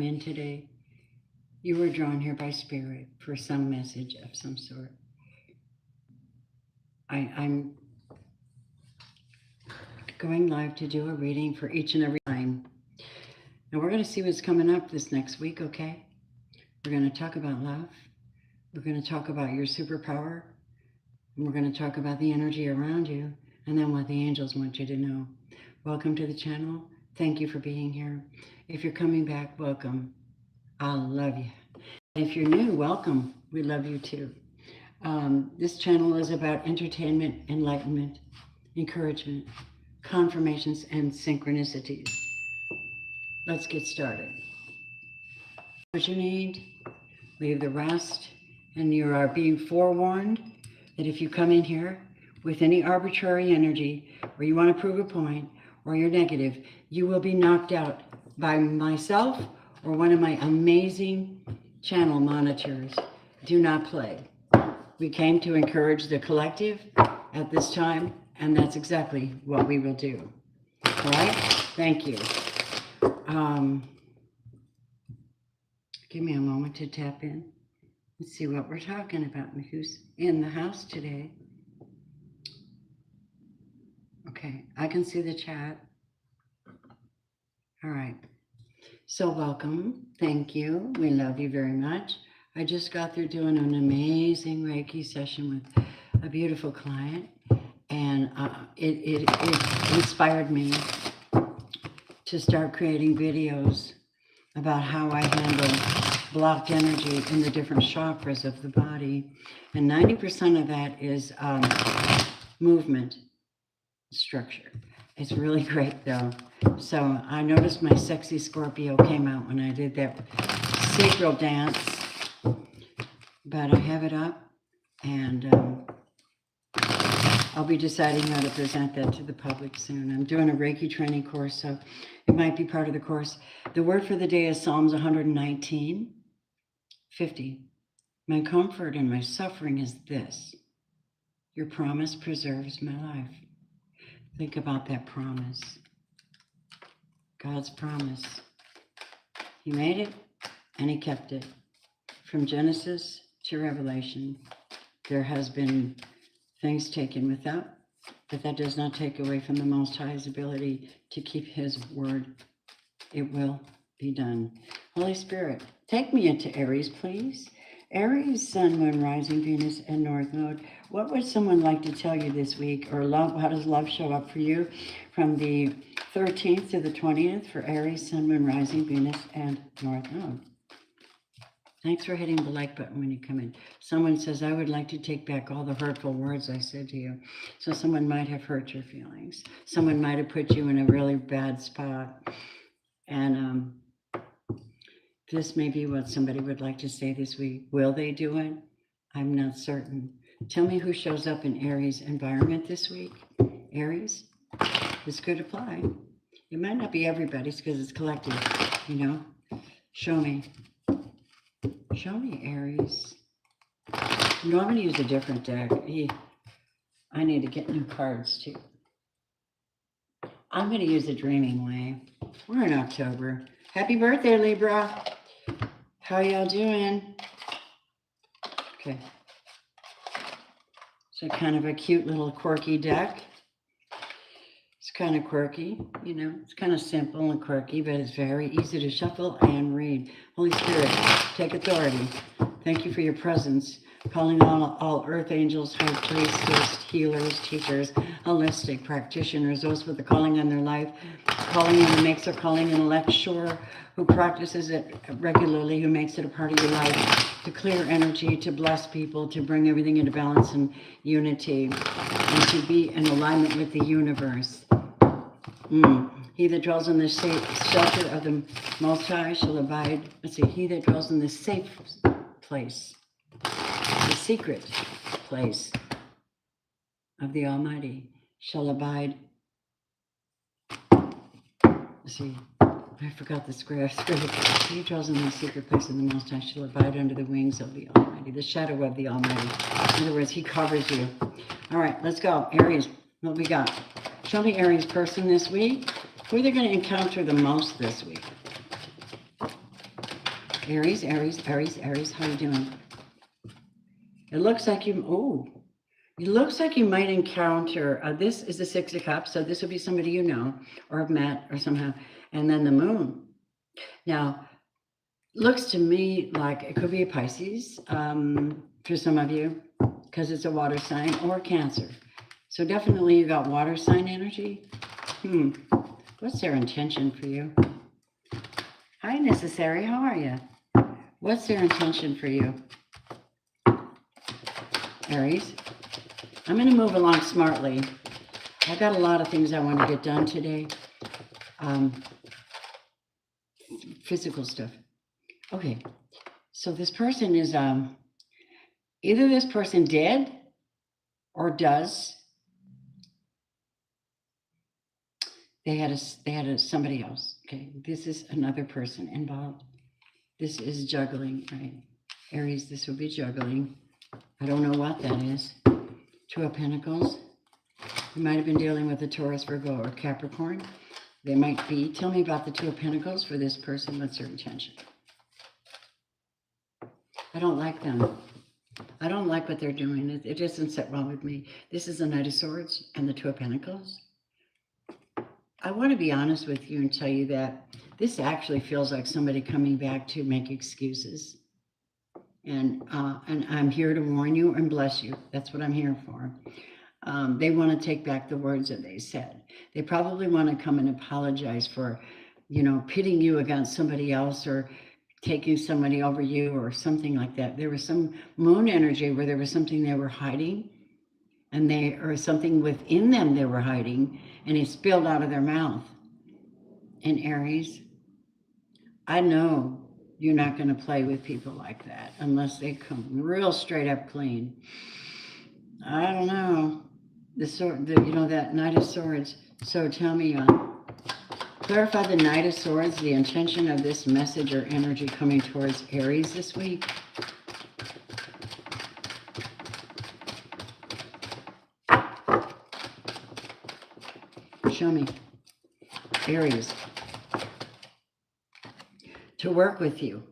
In today, you were drawn here by Spirit for some message of some sort. I'm going live to do a reading for each and every time. And we're going to see what's coming up this next week, okay? We're going to talk about love. We're going to talk about your superpower. And we're going to talk about the energy around you and then what the angels want you to know. Welcome to the channel. Thank you for being here. If you're coming back, welcome. I love you. If you're new, welcome. We love you too. This channel is about entertainment, enlightenment, encouragement, confirmations, and synchronicities. Let's get started. What you need, leave the rest, and you are being forewarned that if you come in here with any arbitrary energy, or you want to prove a point, or you're negative, you will be knocked out by myself or one of my amazing channel monitors. Do not play. We came to encourage the collective at this time, and that's exactly what we will do. All right? Thank you. Give me a moment to tap in and see what we're talking about and who's in the house today. Okay, I can see the chat. All right. So welcome. Thank you. We love you very much. I just got through doing an amazing Reiki session with a beautiful client, and it inspired me to start creating videos about how I handle blocked energy in the different chakras of the body. And 90% of that is movement structure. It's really great though. So I noticed my sexy Scorpio came out when I did that sacral dance, but I have it up, and I'll be deciding how to present that to the public soon. I'm doing a Reiki training course, so it might be part of the course. The word for the day is Psalms 119:50. My comfort in my suffering is this: your promise preserves my life. Think about that promise. God's promise. He made it and he kept it. From Genesis to Revelation, there has been things taken without, but that does not take away from the Most High's ability to keep his word. It will be done. Holy Spirit, take me into Aries, please. Aries, Sun, Moon, Rising, Venus, and North Node. What would someone like to tell you this week? Or love? How does love show up for you from the 13th to the 20th for Aries, Sun, Moon, Rising, Venus, and North Node? Thanks for hitting the like button when you come in. Someone says, I would like to take back all the hurtful words I said to you. So someone might have hurt your feelings. Someone might have put you in a really bad spot. And this may be what somebody would like to say this week. Will they do it? I'm not certain. Tell me who shows up in Aries environment this week. Aries, this could apply. It might not be everybody's because it's collective, you know. Show me. Show me, Aries. No, I'm going to use a different deck. I need to get new cards too. I'm going to use the Dreaming Way. We're in October. Happy birthday, Libra. How y'all doing? Okay. So kind of a cute little quirky deck. It's kind of quirky, you know. It's kind of simple and quirky, but it's very easy to shuffle and read. Holy Spirit, take authority. Thank you for your presence. Calling on all earth angels, high priestess, healers, teachers, holistic practitioners, those with the calling on their life, calling in who makes their calling an lecturer, who practices it regularly, who makes it a part of your life, to clear energy, to bless people, to bring everything into balance and unity, and to be in alignment with the universe. He that dwells in the shelter of the Most High shall abide. Let's see, he that dwells in the safe place, the secret place of the Almighty shall abide. Let's see, I forgot the square. He who dwells in the secret place of the Most High shall abide under the wings of the Almighty, the shadow of the Almighty. In other words, he covers you. All right, let's go. Aries, what we got? Show me Aries person this week. Who are they going to encounter the most this week? Aries, Aries, Aries, Aries, how you doing? It looks like it looks like you might encounter, this is the Six of Cups, so this would be somebody you know or have met or somehow, and then the moon. Now, looks to me like it could be a Pisces for some of you because it's a water sign, or Cancer. So definitely you got water sign energy. What's their intention for you? Hi, Necessary, how are you? What's their intention for you? Aries. I'm going to move along smartly. I got a lot of things I want to get done today. Physical stuff. Okay, so this person is either this person did or does. They had somebody else. Okay, this is another person involved. This is juggling, right? Aries, this would be juggling. I don't know what that is. Two of Pentacles. You might have been dealing with a Taurus, Virgo, or Capricorn. They might be. Tell me about the Two of Pentacles for this person. What's their intention? I don't like them. I don't like what they're doing. It doesn't sit well with me. This is the Knight of Swords and the Two of Pentacles. I want to be honest with you and tell you that this actually feels like somebody coming back to make excuses. And I'm here to warn you and bless you. That's what I'm here for. They want to take back the words that they said. They probably want to come and apologize for, pitting you against somebody else or taking somebody over you or something like that. There was some moon energy where there was something they were hiding, or something within them they were hiding, and it spilled out of their mouth. And Aries, I know you're not going to play with people like that unless they come real straight up clean. I don't know. The sword, that Knight of Swords. So tell me, clarify the Knight of Swords, the intention of this message or energy coming towards Aries this week. Show me. Aries. To work with you.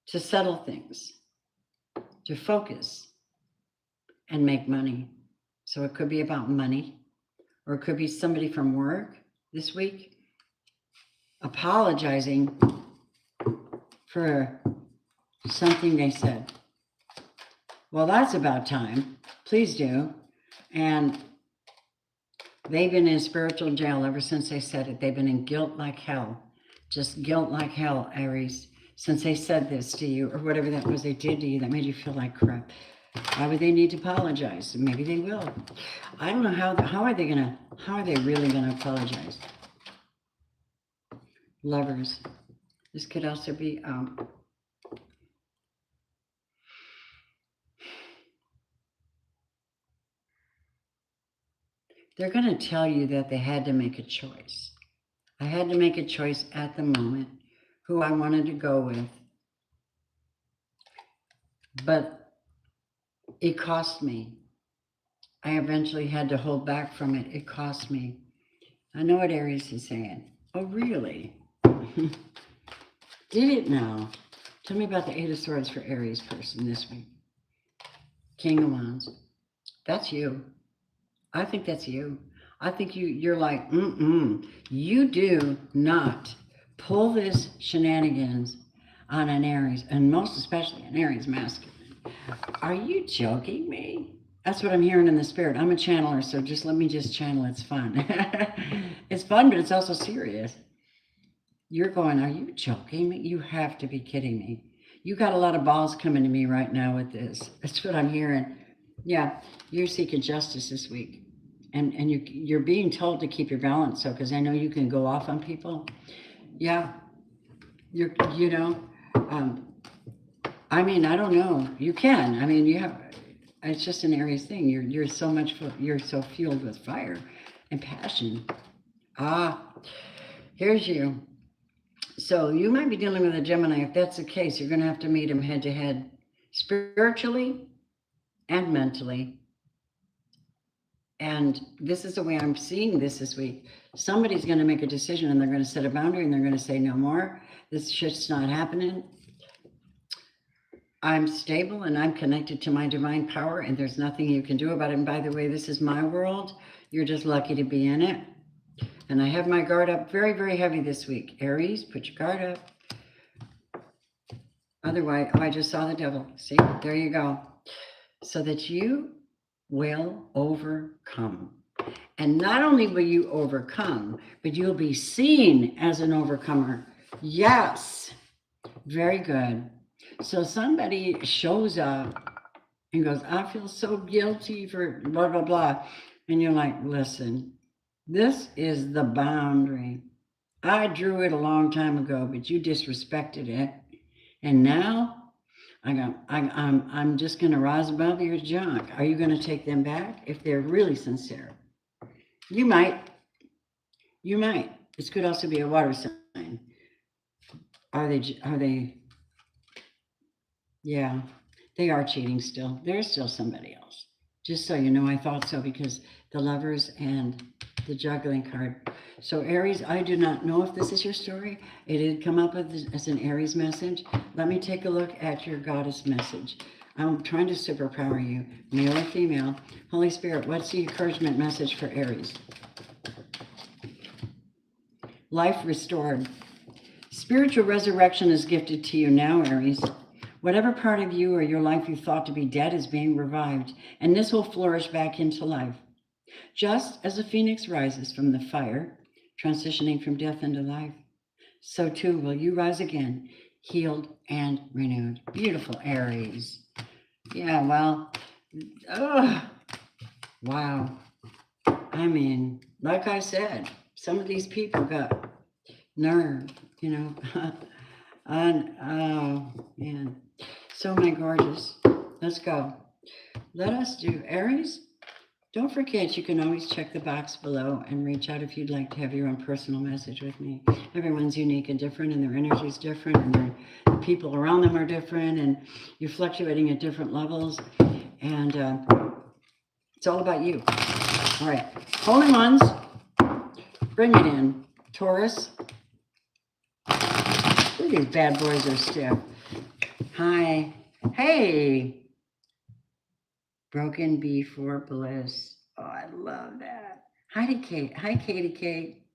To settle things. To focus. And make money. So it could be about money. Or it could be somebody from work this week apologizing for something they said. Well, that's about time. Please do. And they've been in spiritual jail ever since they said it. They've been in guilt like hell. Just guilt like hell, Aries, since they said this to you, or whatever that was they did to you that made you feel like crap. Why would they need to apologize? Maybe they will. I don't know how are they really gonna apologize? Lovers. This could also be they're gonna tell you that they had to make a choice. I had to make a choice at the moment who I wanted to go with. But it cost me. I eventually had to hold back from it. It cost me. I know what Aries is saying. Oh, really? Did it now? Tell me about the Eight of Swords for Aries person this week. King of Wands. That's you. I think that's you. I think you're like, you do not pull this shenanigans on an Aries, and most especially an Aries masculine. Are you joking me? That's what I'm hearing in the spirit. I'm a channeler, so let me channel. It's fun. It's fun, but it's also serious. You're going, are you joking me? You have to be kidding me. You got a lot of balls coming to me right now with this. That's what I'm hearing. Yeah, you're seeking justice this week. And you're being told to keep your balance, so because I know you can go off on people. Yeah, I mean, I don't know. You can. I mean, you have. It's just an Aries thing. You're so fueled with fire and passion. Here's you. So you might be dealing with a Gemini. If that's the case, you're going to have to meet him head to head, spiritually and mentally. And this is the way I'm seeing this week. Somebody's going to make a decision and they're going to set a boundary and they're going to say no more. This shit's not happening. I'm stable and I'm connected to my divine power, and there's nothing you can do about it. And by the way, this is my world. You're just lucky to be in it. And I have my guard up very, very heavy this week. Aries, put your guard up. Otherwise, oh, I just saw the devil. See, there you go. So that you will overcome. And not only will you overcome, but you'll be seen as an overcomer. Yes. Very good. So somebody shows up and goes, I feel so guilty for blah, blah, blah. And you're like, listen, this is the boundary. I drew it a long time ago, but you disrespected it. And now I'm just going to rise above your junk. Are you going to take them back? If they're really sincere. You might. You might. This could also be a water sign. Are they, yeah, they are cheating still. There's still somebody else. Just so you know, I thought so because the Lovers and the Juggling card. So Aries, I do not know if this is your story. It did come up as an Aries message. Let me take a look at your goddess message. I'm trying to superpower you, male or female. Holy Spirit, what's the encouragement message for Aries? Life restored. Spiritual resurrection is gifted to you now, Aries. Whatever part of you or your life you thought to be dead is being revived, and this will flourish back into life. Just as a phoenix rises from the fire, transitioning from death into life, so too will you rise again, healed and renewed. Beautiful, Aries. Yeah, well, wow. I mean, like I said, some of these people got nerve, you know. And, oh, man. So, my gorgeous, let's go. Let us do Aries. Don't forget, you can always check the box below and reach out if you'd like to have your own personal message with me. Everyone's unique and different, and their energy is different, and the people around them are different, and you're fluctuating at different levels. And it's all about you. All right. Holy ones, bring it in. Taurus. Ooh, these bad boys are stiff. Hi. Hey. Broken before bliss. Oh, I love that. Hi, Kate. Hi, Katie Kate.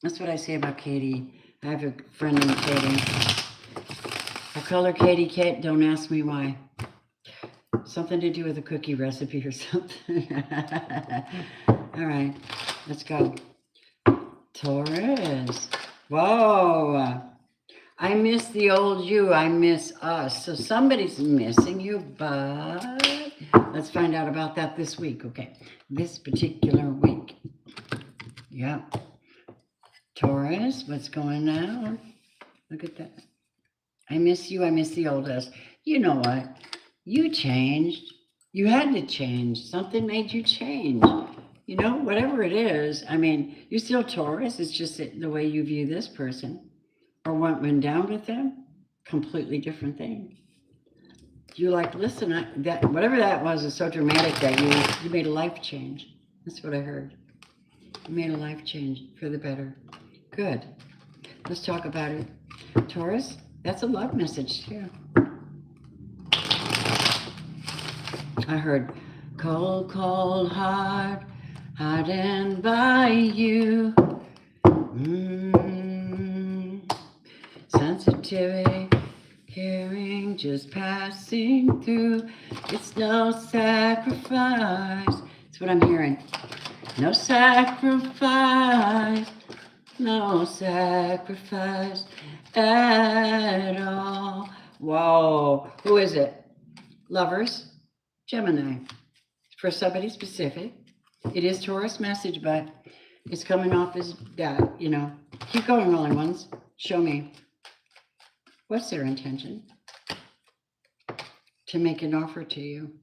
That's what I say about Katie. I have a friend named Katie. I call her Katie Kate. Don't ask me why. Something to do with a cookie recipe or something. All right. Let's go. Taurus. Whoa. I miss the old you. I miss us. So somebody's missing you, but let's find out about that this week. Okay. This particular week. Yeah. Taurus, what's going on? Look at that. I miss you. I miss the old us. You know what? You changed. You had to change. Something made you change. You know, whatever it is. I mean, you're still Taurus. It's just the way you view this person or what went down with them. Completely different thing. You're like, listen, that whatever that was is so dramatic that you made a life change. That's what I heard. You made a life change for the better. Good. Let's talk about it. Taurus, that's a love message too. I heard cold, cold heart, hardened by you. Sensitivity, caring, just passing through. It's no sacrifice. That's what I'm hearing. No sacrifice. No sacrifice at all. Whoa. Who is it? Lovers? Gemini. For somebody specific. It is Taurus message, but it's coming off as that, you know. Keep going, rolling ones. Show me. What's their intention? To make an offer to you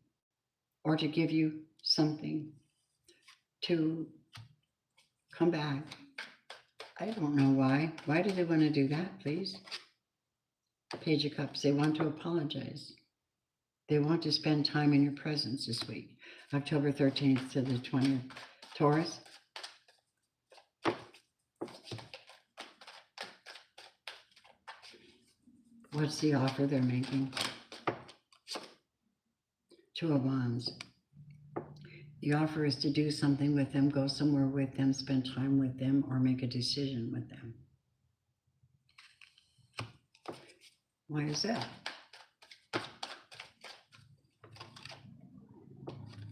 or to give you something to come back. I don't know why. Why do they want to do that, please? Page of Cups. They want to apologize. They want to spend time in your presence this week, October 13th to the 20th. Taurus. What's the offer they're making? Two of Wands. The offer is to do something with them, go somewhere with them, spend time with them, or make a decision with them. Why is that?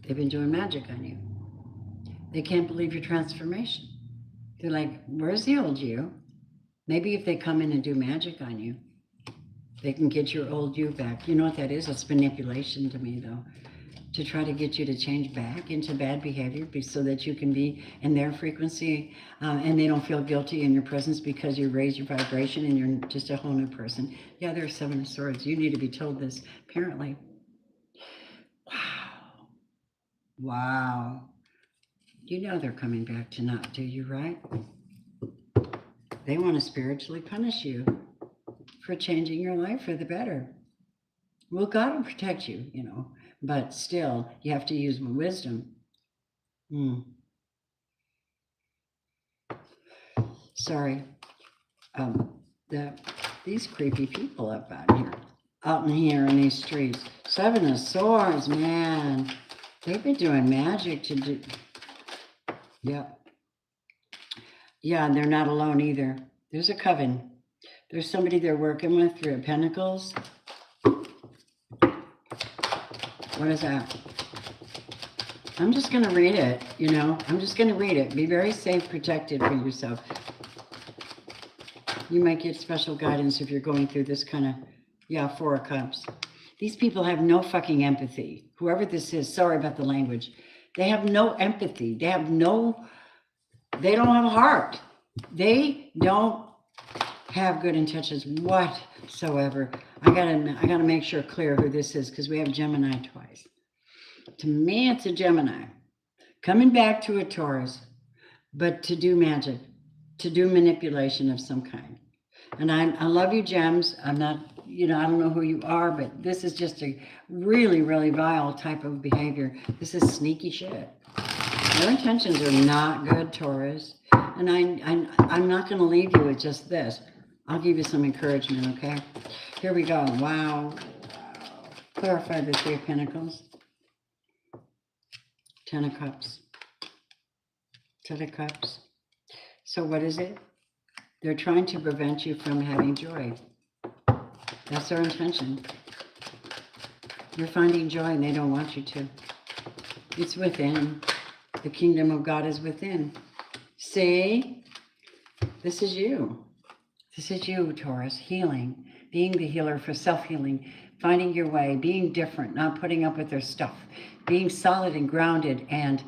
They've been doing magic on you. They can't believe your transformation. They're like, where's the old you? Maybe if they come in and do magic on you, they can get your old you back. You know what that is? It's manipulation to me, though. To try to get you to change back into bad behavior so that you can be in their frequency and they don't feel guilty in your presence because you raise your vibration and you're just a whole new person. Yeah, there's Seven of Swords. You need to be told this, apparently. Wow. Wow. You know they're coming back to not do you right. They want to spiritually punish you for changing your life for the better. Well, God will protect you, you know, but still, you have to use wisdom. Sorry. These creepy people out in here in these streets. Seven of Swords, man. They've been doing magic to do. Yep. Yeah, and they're not alone either. There's a coven. There's somebody they're working with, Three of Pentacles. What is that? I'm just going to read it, you know. I'm just going to read it. Be very safe, protected for yourself. You might get special guidance if you're going through this kind of, Four of Cups. These people have no fucking empathy. Whoever this is, sorry about the language. They have no empathy. They don't have a heart. They don't have good intentions whatsoever. I gotta make sure clear who this is because we have Gemini twice. To me, it's a Gemini coming back to a Taurus, but to do magic, to do manipulation of some kind. And I love you, Gems. I'm not, I don't know who you are, but this is just a really, really vile type of behavior. This is sneaky shit. Your intentions are not good, Taurus. And I'm not going to leave you with just this. I'll give you some encouragement, okay? Here we go. Wow. Clarify the Three of Pentacles. Ten of Cups. Ten of Cups. So what is it? They're trying to prevent you from having joy. That's their intention. You're finding joy and they don't want you to. It's within. The kingdom of God is within. See? This is you. This is you, Taurus. Healing. Being the healer for self-healing. Finding your way. Being different. Not putting up with their stuff. Being solid and grounded and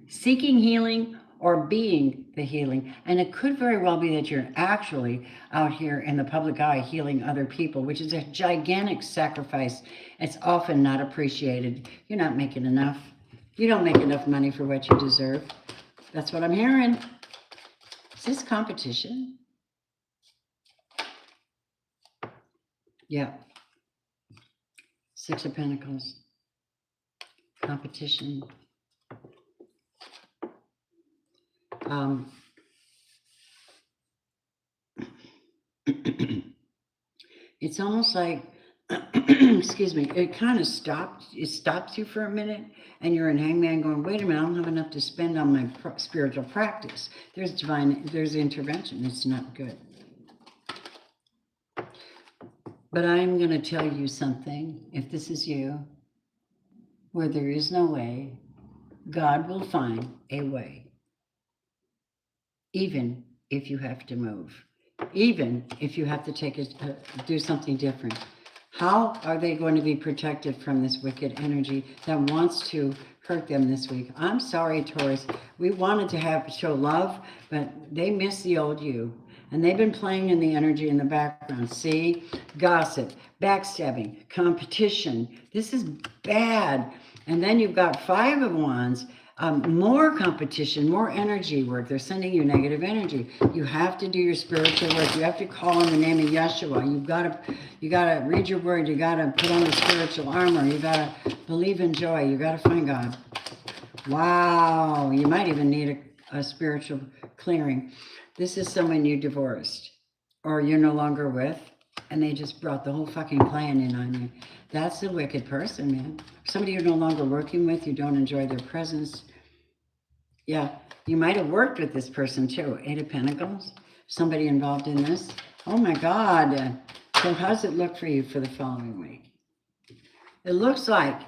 seeking healing or being the healing. And it could very well be that you're actually out here in the public eye healing other people, which is a gigantic sacrifice. It's often not appreciated. You're not making enough. You don't make enough money for what you deserve. That's what I'm hearing. Is this competition? Yeah. Six of Pentacles. Competition. It's almost like, excuse me, it kind of stops you for a minute and you're in Hangman going, wait a minute, I don't have enough to spend on my spiritual practice. There's intervention. It's not good. But I'm going to tell you something, if this is you, where there is no way, God will find a way. Even if you have to move, even if you have to do something different. How are they going to be protected from this wicked energy that wants to hurt them this week? I'm sorry, Taurus. We wanted to show love, but they miss the old you. And they've been playing in the energy in the background. See? Gossip, backstabbing, competition. This is bad. And then you've got Five of Wands. More competition, more energy work. They're sending you negative energy. You have to do your spiritual work. You have to call on the name of Yeshua. You gotta read your word. You gotta put on the spiritual armor. You gotta believe in joy. You gotta find God. Wow. You might even need a spiritual clearing. This is someone you divorced or you're no longer with. and they just brought the whole fucking clan in on you. That's a wicked person, man. Somebody you're no longer working with, you don't enjoy their presence. Yeah, you might have worked with this person too. 8 of Pentacles, somebody involved in this. Oh my God. So how's it look for you for the following week? It looks like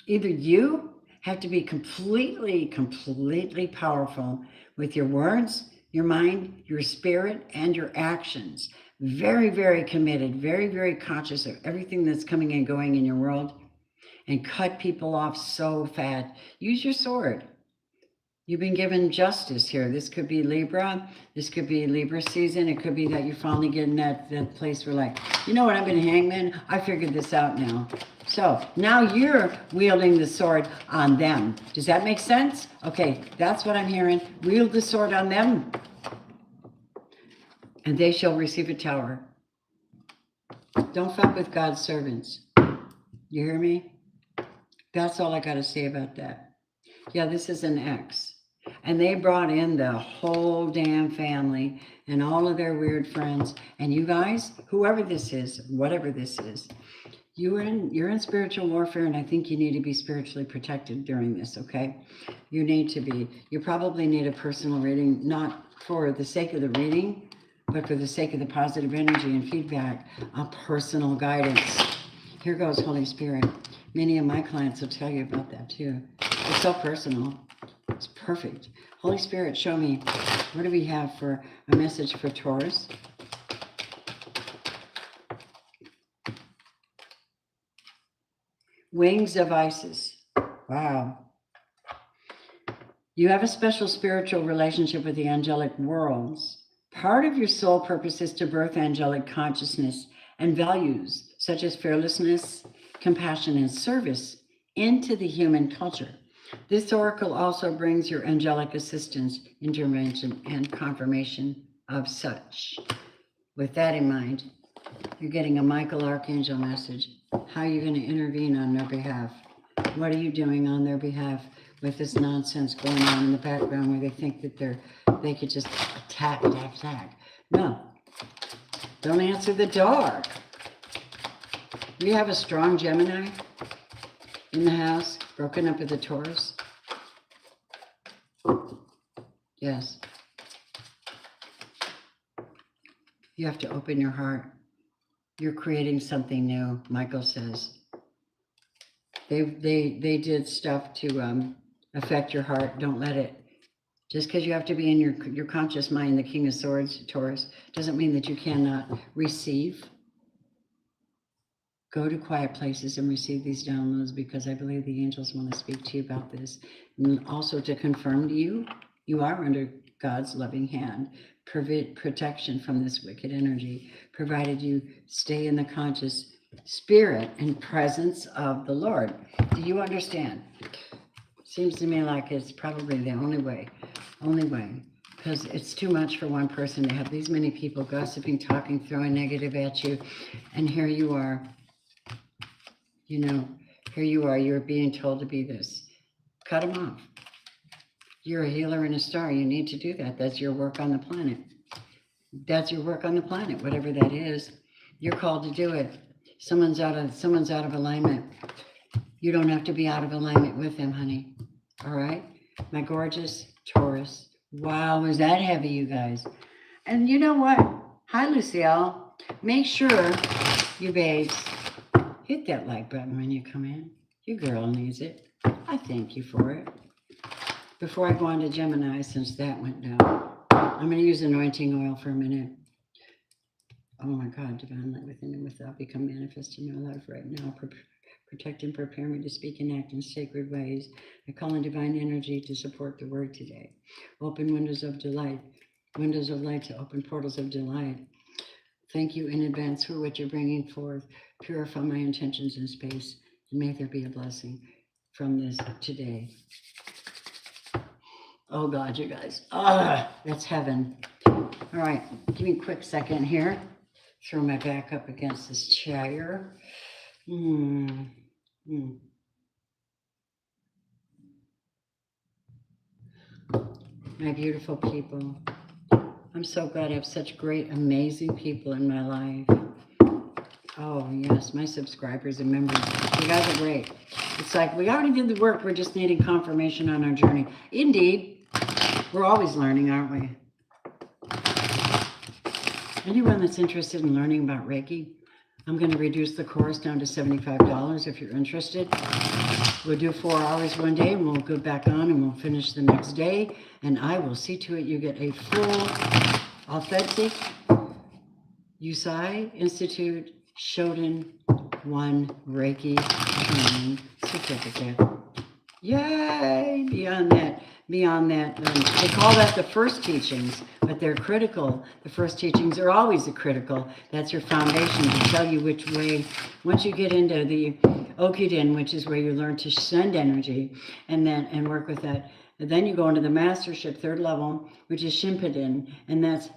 either you have to be completely powerful with your words, your mind, your spirit, and your actions. Very committed, very conscious of everything that's coming and going in your world, and cut people off so fast. Use your sword. You've been given justice here. This could be Libra. This could be Libra season. It could be that you finally get in that place where like, you know what, I've been hangman. I figured this out now. So now you're wielding the sword on them. Does that make sense? Okay, that's what I'm hearing. Wield the sword on them, and they shall receive a tower. Don't fuck with God's servants. You hear me? That's all I got to say about that. Yeah, this is an ex. And they brought in the whole damn family and all of their weird friends. And you guys, whoever this is, whatever this is, you're in spiritual warfare, and I think you need to be spiritually protected during this, okay? You need to be. You probably need a personal reading, not for the sake of the reading, but for the sake of the positive energy and feedback, a personal guidance. Here goes, Holy Spirit. Many of my clients will tell you about that too. It's so personal. It's perfect. Holy Spirit, show me, what do we have for a message for Taurus? Wings of Isis. Wow. You have a special spiritual relationship with the angelic worlds. Part of your soul purpose is to birth angelic consciousness and values such as fearlessness, compassion, and service into the human culture. This oracle also brings your angelic assistance, intervention, and confirmation of such. With that in mind, you're getting a Michael Archangel message. How are you going to intervene on their behalf? What are you doing on their behalf with this nonsense going on in the background where they think that they could just attack? No, don't answer the door. We have a strong Gemini in the house, broken up with the Taurus. Yes. You have to open your heart. You're creating something new, Michael says. They did stuff to affect your heart. Don't let it. Just because you have to be in your conscious mind, the King of Swords, Taurus, doesn't mean that you cannot receive. Go to quiet places and receive these downloads, because I believe the angels want to speak to you about this. And also to confirm to you, you are under God's loving hand, protection from this wicked energy, provided you stay in the conscious spirit and presence of the Lord. Do you understand? Seems to me like it's probably the only way, because it's too much for one person to have these many people gossiping, talking, throwing negative at you, and here you are. You know, here you are, you're being told to be this. Cut them off. You're a healer and a star. You need to do that. That's your work on the planet. That's your work on the planet, whatever that is. You're called to do it. Someone's out of alignment. You don't have to be out of alignment with them, honey. All right? My gorgeous Taurus. Wow, was that heavy, you guys? And you know what? Hi, Lucille. Make sure, you babes, hit that like button when you come in. Your girl needs it. I thank you for it. Before I go on to Gemini, since that went down, I'm going to use anointing oil for a minute. Oh my God, divine light within and without become manifest in my life right now. Protect and prepare me to speak and act in sacred ways. I call in divine energy to support the word today. Open windows of delight, windows of light to open portals of delight. Thank you in advance for what you're bringing forth. Purify my intentions in space, and may there be a blessing from this today. Oh God, you guys. That's heaven. All right, give me a quick second here. Throw my back up against this chair. My beautiful people. I'm so glad I have such great, amazing people in my life. Oh, yes, my subscribers and members. You guys are great. It's like we already did the work. We're just needing confirmation on our journey. Indeed, we're always learning, aren't we? Anyone that's interested in learning about Reiki, I'm going to reduce the course down to $75 if you're interested. We'll do 4 hours one day, and we'll go back on, and we'll finish the next day. And I will see to it you get a full, authentic Usui Institute Shodan 1 Reiki training certificate. Yay! Beyond that, they call that the first teachings, but they're critical. The first teachings are always critical. That's your foundation to tell you which way. Once you get into the Okuden, which is where you learn to send energy and work with that, and then you go into the mastership, 3rd level, which is Shinpuden, and that's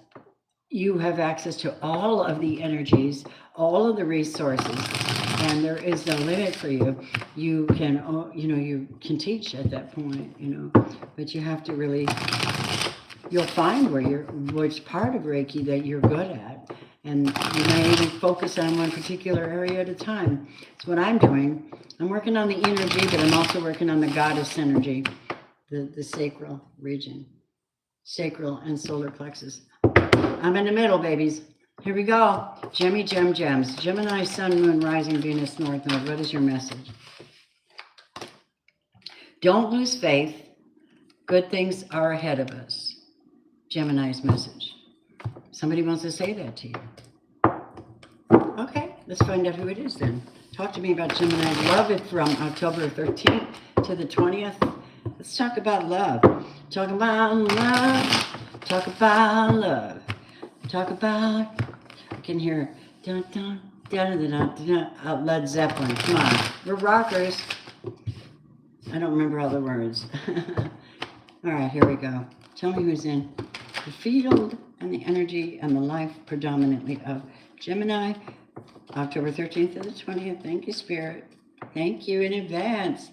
you have access to all of the energies, all of the resources, and there is no limit for you. You can, you can teach at that point, but you have to really, you'll find which part of Reiki that you're good at, and you may even focus on one particular area at a time. That's what I'm doing. I'm working on the energy, but I'm also working on the goddess energy, the sacral region, sacral and solar plexus. I'm in the middle, babies. Here we go. Gemmy Gem Gems. Gemini, Sun, Moon, Rising, Venus, North Node. What is your message? Don't lose faith. Good things are ahead of us. Gemini's message. Somebody wants to say that to you. Okay, let's find out who it is then. Talk to me about Gemini. Love it from October 13th to the 20th. Let's talk about love. Talk about love. Talk about love. Talk about, I can hear dun, dun, dun, dun, dun, dun, Led Zeppelin. Come on, we're rockers. I don't remember all the words. All right, here we go. Tell me who's in the field and the energy and the life predominantly of Gemini, October 13th to the 20th. Thank you, Spirit. Thank you in advance.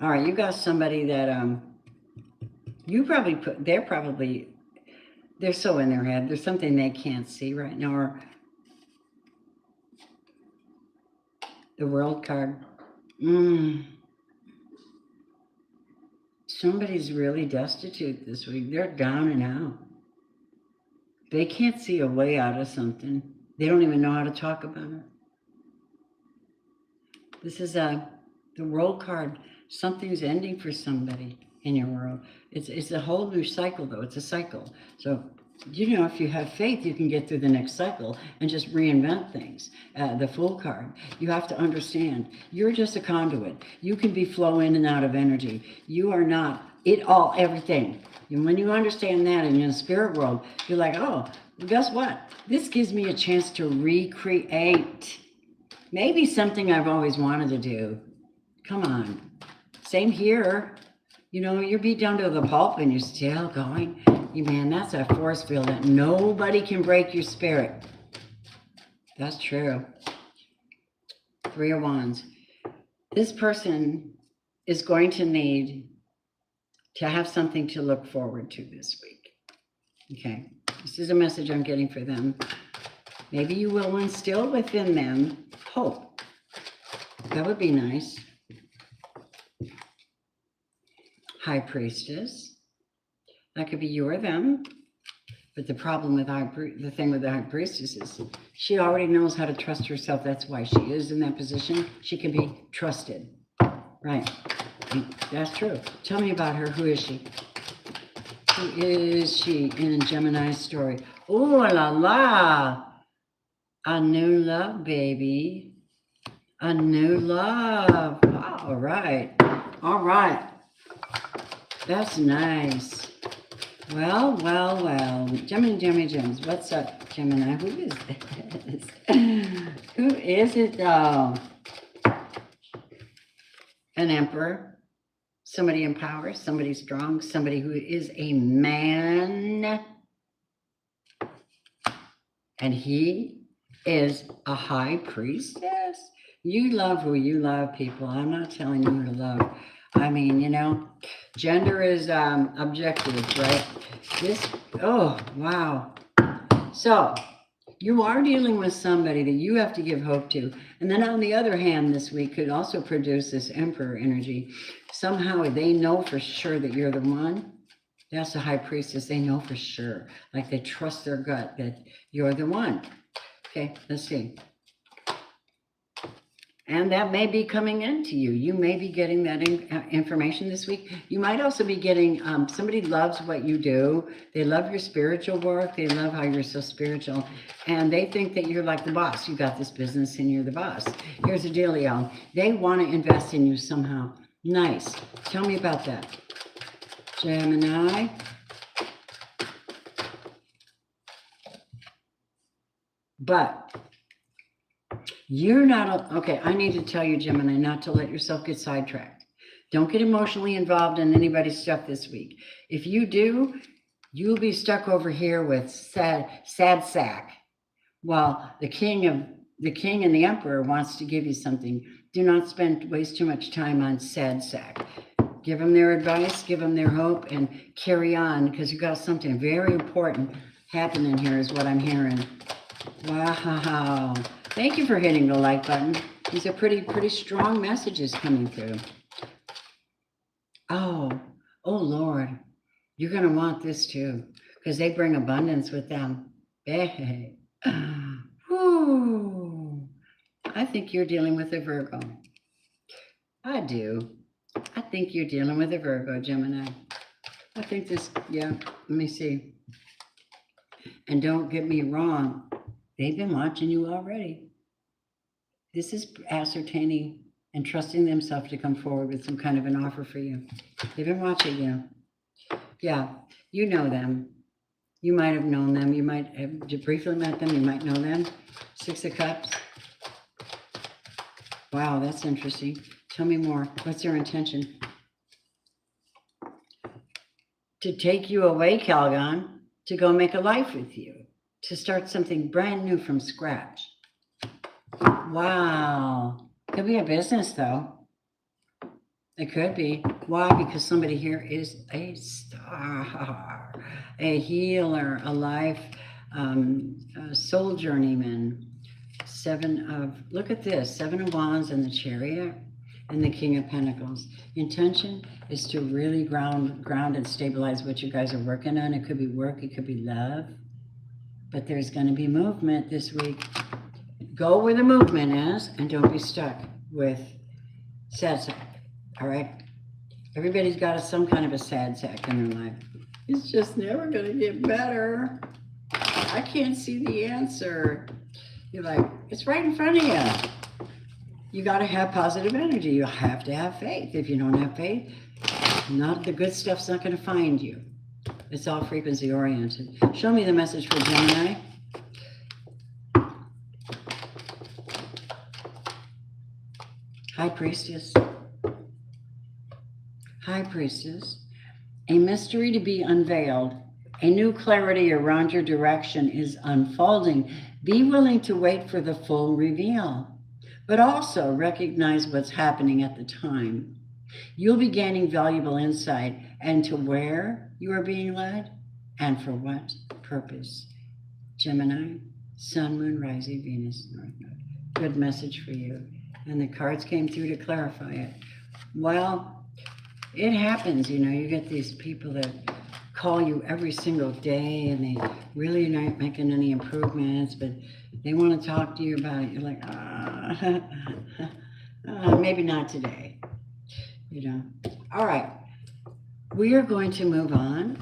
All right, you got somebody that you probably put, they're so in their head. There's something they can't see right now. Or the World card. Somebody's really destitute this week. They're down and out. They can't see a way out of something. They don't even know how to talk about it. This is the World card. Something's ending for somebody in your world. It's a whole new cycle, though. It's a cycle. So, if you have faith, you can get through the next cycle and just reinvent things. The Fool card. You have to understand, you're just a conduit. You can be flow in and out of energy. You are not it all, everything. And when you understand that in the spirit world, you're like, oh, guess what? This gives me a chance to recreate. Maybe something I've always wanted to do. Come on. Same here. You're beat down to the pulp and you're still going. Man, that's a force field that nobody can break your spirit. That's true. 3 of Wands. This person is going to need to have something to look forward to this week. Okay. This is a message I'm getting for them. Maybe you will instill within them hope. That would be nice. High Priestess. That could be you or them. But the problem with the thing with the High Priestess is she already knows how to trust herself. That's why she is in that position. She can be trusted. Right. That's true. Tell me about her. Who is she? Who is she in Gemini's story? Oh la la. A new love, baby. A new love. All right. All right. That's nice. Well. Gemini Gems. What's up, Gemini? Who is this? Who is it, though? An Emperor. Somebody in power. Somebody strong. Somebody who is a man. And he is a High Priestess. You love who you love, people. I'm not telling you who to love. I mean, gender is objective, right? Oh, wow. So you are dealing with somebody that you have to give hope to. And then on the other hand, this week could also produce this Emperor energy. Somehow they know for sure that you're the one. That's the High Priestess. They know for sure. Like they trust their gut that you're the one. Okay, let's see. And that may be coming into you. You may be getting that information this week. You might also be getting, somebody loves what you do. They love your spiritual work. They love how you're so spiritual. And they think that you're like the boss. You got this business and you're the boss. Here's the dealio. They want to invest in you somehow. Nice. Tell me about that. Gemini. But you're not, okay, I need to tell you, Gemini, not to let yourself get sidetracked. Don't get emotionally involved in anybody's stuff this week. If you do, you'll be stuck over here with sad sack. While the king and the emperor wants to give you something. Do not waste too much time on sad sack. Give them their advice, give them their hope, and carry on, because you got something very important happening here is what I'm hearing. Wow. Thank you for hitting the like button. These are pretty strong messages coming through. Oh Lord, you're going to want this too, because they bring abundance with them. Hey. Whew. I think you're dealing with a Virgo. I do. I think you're dealing with a Virgo, Gemini. I think this, yeah, let me see. And don't get me wrong, they've been watching you already. This is ascertaining and trusting themselves to come forward with some kind of an offer for you. They've been watching you. Yeah, you know them. You might have known them. You might have briefly met them. You might know them. 6 of Cups. Wow, that's interesting. Tell me more. What's their intention? To take you away, Calgon, to go make a life with you, to start something brand new from scratch. Wow. Could be a business, though. It could be. Why? Because somebody here is a star, a healer, a life, a soul journeyman. Look at this, 7 of Wands and the Chariot and the King of Pentacles. Intention is to really ground and stabilize what you guys are working on. It could be work, it could be love, but there's going to be movement this week. Go where the movement is and don't be stuck with sad sack. All right? Everybody's got some kind of a sad sack in their life. It's just never going to get better. I can't see the answer. You're like, it's right in front of you. You got to have positive energy. You have to have faith. If you don't have faith, the good stuff's not going to find you. It's all frequency oriented. Show me the message for Gemini. High Priestess. High Priestess. A mystery to be unveiled. A new clarity around your direction is unfolding. Be willing to wait for the full reveal, but also recognize what's happening at the time. You'll be gaining valuable insight into where you are being led and for what purpose. Gemini, Sun, Moon, Rising, Venus, North Node. Good message for you. And the cards came through to clarify it. Well, it happens, you get these people that call you every single day and they really are not making any improvements, but they want to talk to you about it. You're like, maybe not today, All right, we are going to move on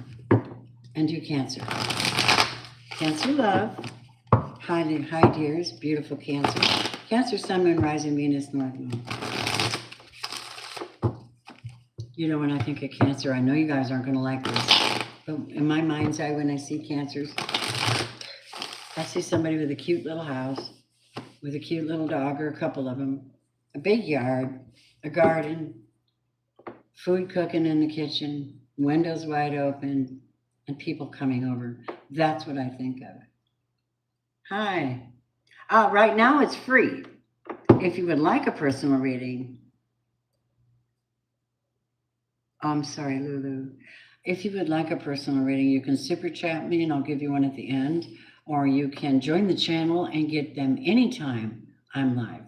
and do Cancer. Cancer love. Hi dears, beautiful Cancer. Cancer, Sun, Moon, Rising, Venus, North Node. When I think of Cancer, I know you guys aren't going to like this, but in my mind's eye, when I see Cancers, I see somebody with a cute little house, with a cute little dog or a couple of them, a big yard, a garden, food cooking in the kitchen, windows wide open, and people coming over. That's what I think of. Hi. Right now it's free. If you would like a personal reading, I'm sorry, Lulu. If you would like a personal reading, you can super chat me and I'll give you one at the end. or you can join the channel and get them anytime I'm live.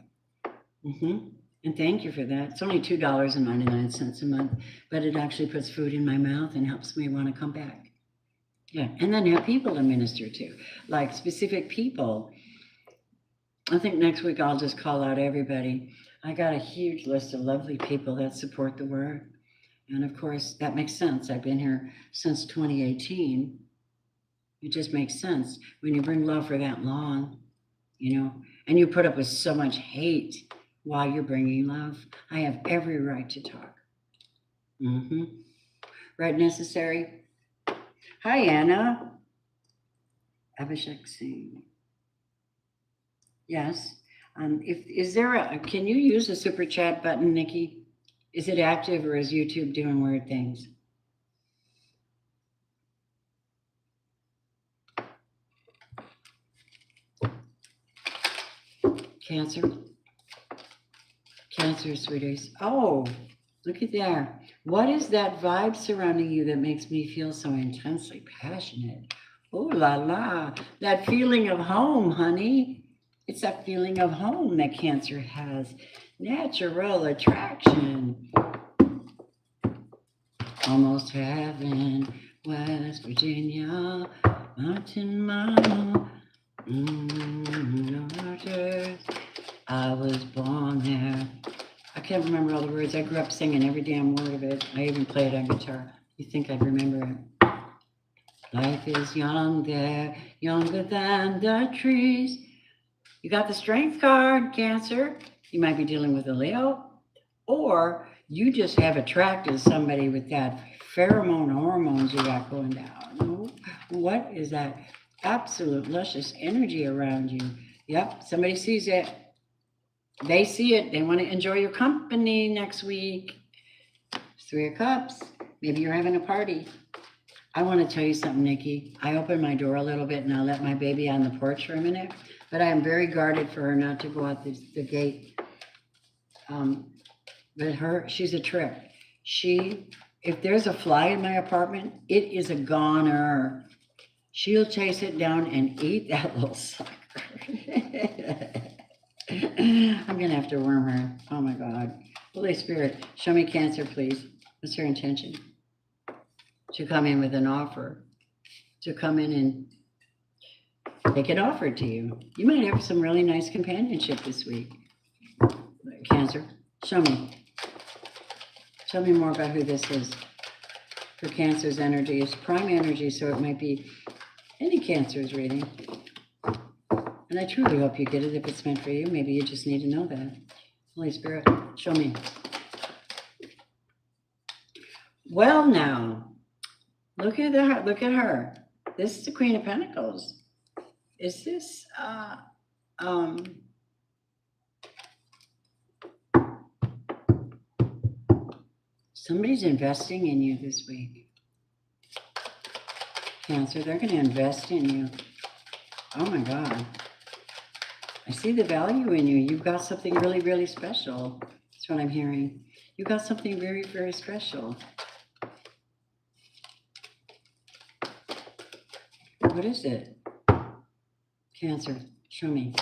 And thank you for that. It's only $2.99 a month, but it actually puts food in my mouth and helps me want to come back. Yeah, and then have people to minister to, like specific people. I think next week I'll just call out everybody. I got a huge list of lovely people that support the word. And of course, that makes sense. I've been here since 2018. It just makes sense when you bring love for that long, you know, and you put up with so much hate while you're bringing love. I have every right to talk. Right, necessary? Hi, Anna. Abhishek Singh. Yes. Can you use the super chat button, Nikki? Is it active or is YouTube doing weird things? Cancer, sweeties. Oh, look at there. What is that vibe surrounding you that makes me feel so intensely passionate? Oh la la, that feeling of home, honey. It's that feeling of home that Cancer has. Natural attraction. Almost heaven, West Virginia, Mountain Mama. I was born there. I can't remember all the words. I grew up singing every damn word of it. I even play it on guitar. You think I'd remember it? Life is young there, younger than the trees. You got the strength card, Cancer. You might be dealing with a Leo, or you just have attracted somebody with that pheromone hormones you got going down. What is that absolute luscious energy around you? Yep, somebody sees it. They see it. They want to enjoy your company next week. 3 of Cups. Maybe you're having a party. I want to tell you something, Nikki. I opened my door a little bit and I let my baby on the porch for a minute, but I am very guarded for her not to go out the gate. But she's a trip. If there's a fly in my apartment, it is a goner. She'll chase it down and eat that little sucker. I'm going to have to worm her. Oh my God. Holy Spirit, show me Cancer, please. What's her intention? To come in with an offer. To come in and make it offered to you. You might have some really nice companionship this week. Cancer, show me. Tell me more about who this is. For Cancer's energy is prime energy, so it might be any Cancer's reading. And I truly hope you get it if it's meant for you. Maybe you just need to know that. Holy Spirit, show me. Well, now, look at her. Look at her. This is the Queen of Pentacles. Is this somebody's investing in you this week? Cancer, they're going to invest in you. Oh my God. I see the value in you. You've got something really, really special. That's what I'm hearing. You got something very, very special. What is it? Cancer, show me.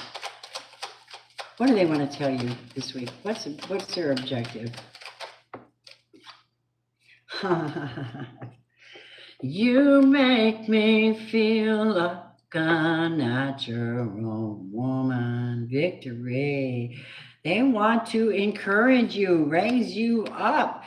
What do they want to tell you this week? What's their objective? You make me feel like a natural woman. Victory. They want to encourage you, raise you up,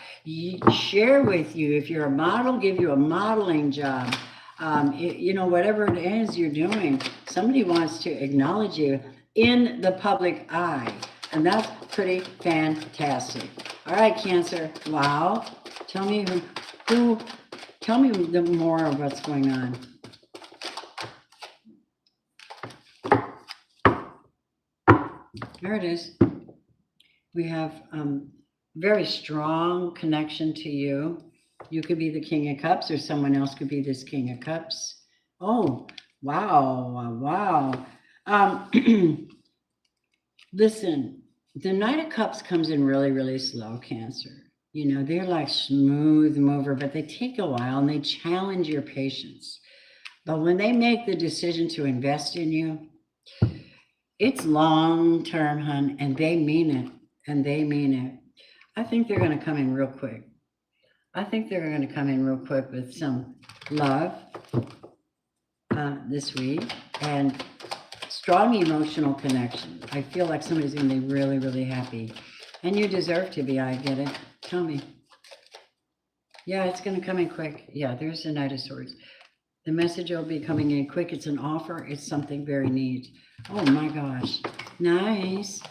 share with you. If you're a model, give you a modeling job. Whatever it is you're doing, somebody wants to acknowledge you in the public eye. And that's pretty fantastic. All right, Cancer. Wow. Tell me tell me the more of what's going on. There it is. We have very strong connection to you. You could be the King of Cups, or someone else could be this King of Cups. Oh, wow. Listen, the Knight of Cups comes in really, really slow, Cancer. You know, they're like smooth mover, but they take a while and they challenge your patience. But when they make the decision to invest in you, it's long term, hun, and they mean it. And they mean it. I think they're going to come in real quick. I think they're going to come in real quick with some love this week and strong emotional connection. I feel like somebody's going to be really, really happy. And you deserve to be. I get it. Tell me. Yeah, it's going to come in quick. Yeah, there's the Knight of Swords. The message will be coming in quick. It's an offer. It's something very neat. Oh my gosh. Nice.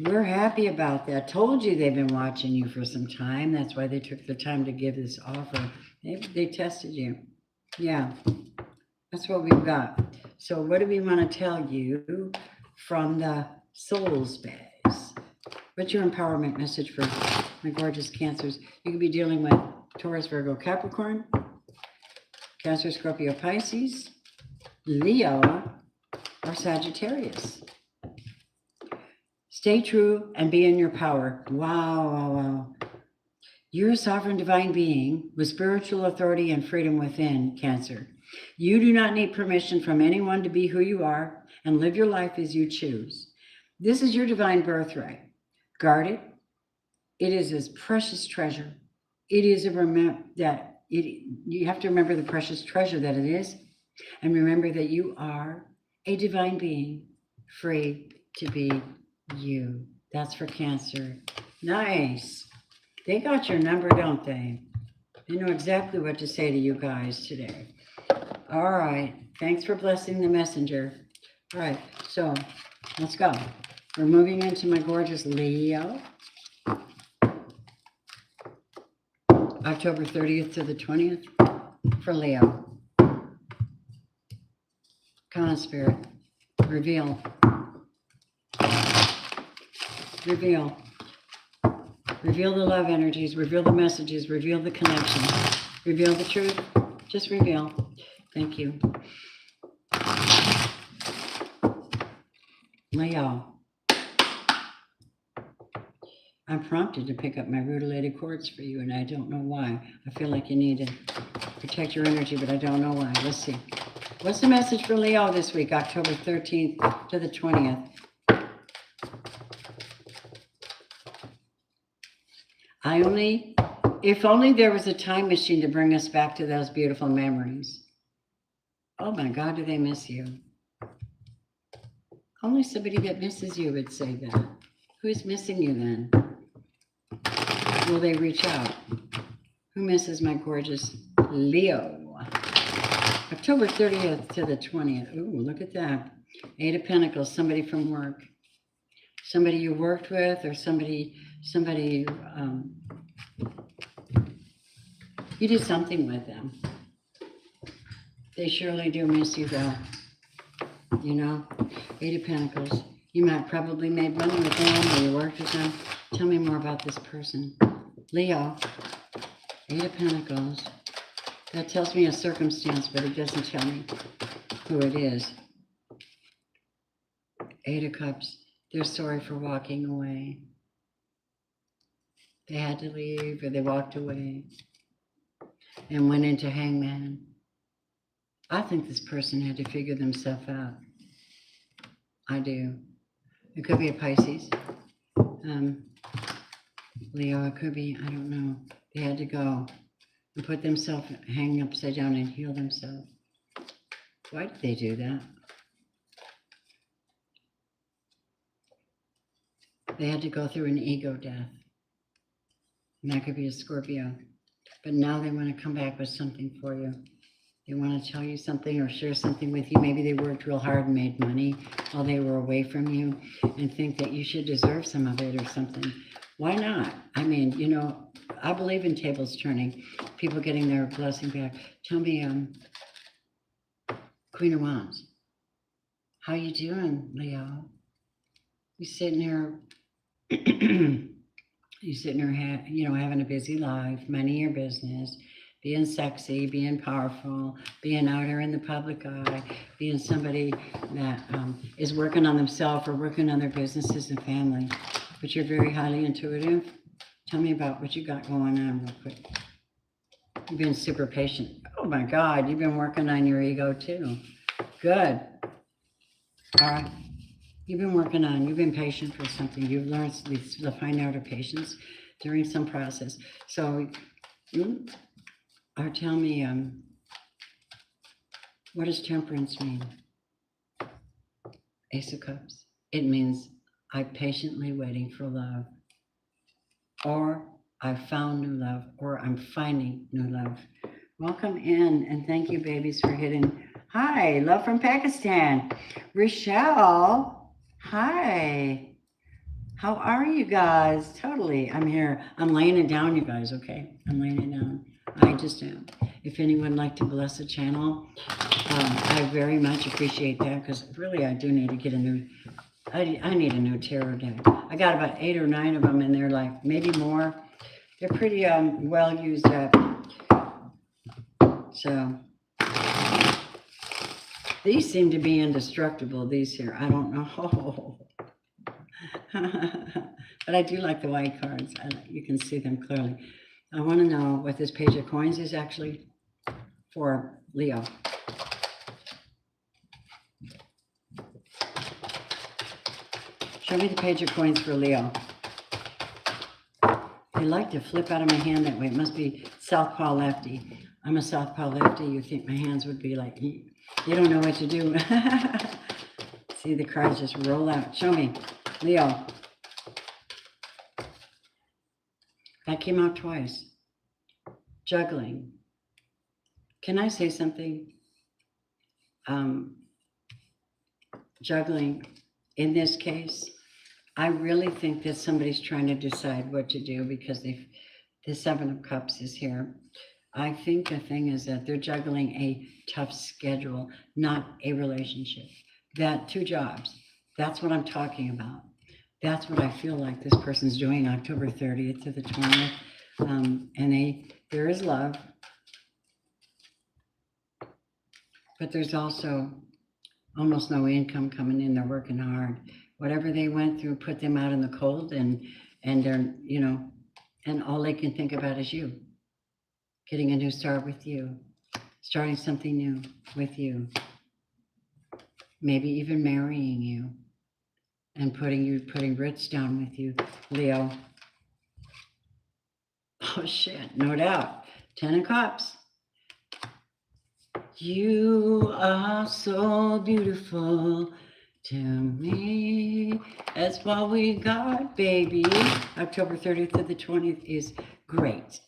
We're happy about that. Told you they've been watching you for some time. That's why they took the time to give this offer. They tested you. Yeah, that's what we've got. So what do we want to tell you from the soul space? What's your empowerment message for my gorgeous Cancers? You could be dealing with Taurus, Virgo, Capricorn, Cancer, Scorpio, Pisces, Leo, or Sagittarius. Stay true and be in your power. Wow, wow, wow. You're a sovereign divine being with spiritual authority and freedom within, Cancer. You do not need permission from anyone to be who you are and live your life as you choose. This is your divine birthright. Guard it. It is a precious treasure. It is you have to remember the precious treasure that it is, and remember that you are a divine being, free to be you. That's for Cancer. Nice. They got your number, don't they? They know exactly what to say to you guys today. All right. Thanks for blessing the messenger. All right. So let's go. We're moving into my gorgeous Leo. October 30th to the 20th for Leo. Come on, Spirit. Reveal. Reveal. Reveal the love energies. Reveal the messages. Reveal the connection. Reveal the truth. Just reveal. Thank you. Leo. I'm prompted to pick up my rutilated cords for you, and I don't know why. I feel like you need to protect your energy, but I don't know why. Let's see. What's the message for Leo this week, October 13th to the 20th? If only there was a time machine to bring us back to those beautiful memories. Oh my God, do they miss you? Only somebody that misses you would say that. Who's missing you then? Will they reach out? Who misses my gorgeous Leo? October 30th to the 20th. Ooh, look at that. 8 of Pentacles, somebody from work. Somebody you worked with, or somebody you did something with them. They surely do miss you though. You know, 8 of Pentacles. You might probably made money with them, or you worked with them. Tell me more about this person. Leo, 8 of Pentacles. That tells me a circumstance, but it doesn't tell me who it is. 8 of Cups. They're sorry for walking away. They had to leave, or they walked away and went into Hangman. I think this person had to figure themselves out. I do. It could be a Pisces. Leo, it could be, I don't know. They had to go and put themselves hanging upside down and heal themselves. Why did they do that? They had to go through an ego death. And that could be a Scorpio. But now they want to come back with something for you. They want to tell you something or share something with you. Maybe they worked real hard and made money while they were away from you and think that you should deserve some of it or something. Why not? I mean, you know, I believe in tables turning, people getting their blessing back. Tell me, Queen of Wands, how you doing, Leo? You sitting there, having a busy life, minding your business, being sexy, being powerful, being out here in the public eye, being somebody that is working on themselves or working on their businesses and family. But you're very highly intuitive. Tell me about what you got going on real quick. You've been super patient. Oh my God, you've been working on your ego too. Good. All right. You've been patient for something. You've learned the fine art of patience during some process. So, or tell me, what does temperance mean? Ace of Cups. It means I'm patiently waiting for love, or I've found new love, or I'm finding new love. Welcome in, and thank you, babies, for hitting. Hi, love from Pakistan. Rochelle, hi. How are you guys? Totally. I'm here. I'm laying it down, you guys, okay? I'm laying it down. I just am. If anyone would like to bless the channel, I very much appreciate that, because really I do need to get a new, I need a new tarot deck. I got about 8 or 9 of them, and they're like, maybe more. They're pretty well used up. So these seem to be indestructible, these here. I don't know. But I do like the white cards. You can see them clearly. I want to know what this page of coins is actually for Leo. Show me the page of coins for Leo. They like to flip out of my hand that way. It must be southpaw lefty. I'm a southpaw lefty. You think my hands would be like, you don't know what to do. See, the cards just roll out. Show me. Leo. That came out twice. Juggling. Can I say something? Juggling. In this case, I really think that somebody's trying to decide what to do, because the 7 of Cups is here. I think the thing is that they're juggling a tough schedule, not a relationship. That 2 jobs. That's what I'm talking about. That's what I feel like this person's doing October 30th to the 20th. And there is love, but there's also almost no income coming in. They're working hard. Whatever they went through put them out in the cold, and they're, and all they can think about is you. Getting a new start with you. Starting something new with you. Maybe even marrying you. And putting roots down with you, Leo. Oh shit, no doubt. 10 of Cups. You are so beautiful to me. That's what we got, baby. October 30th to the 20th is great.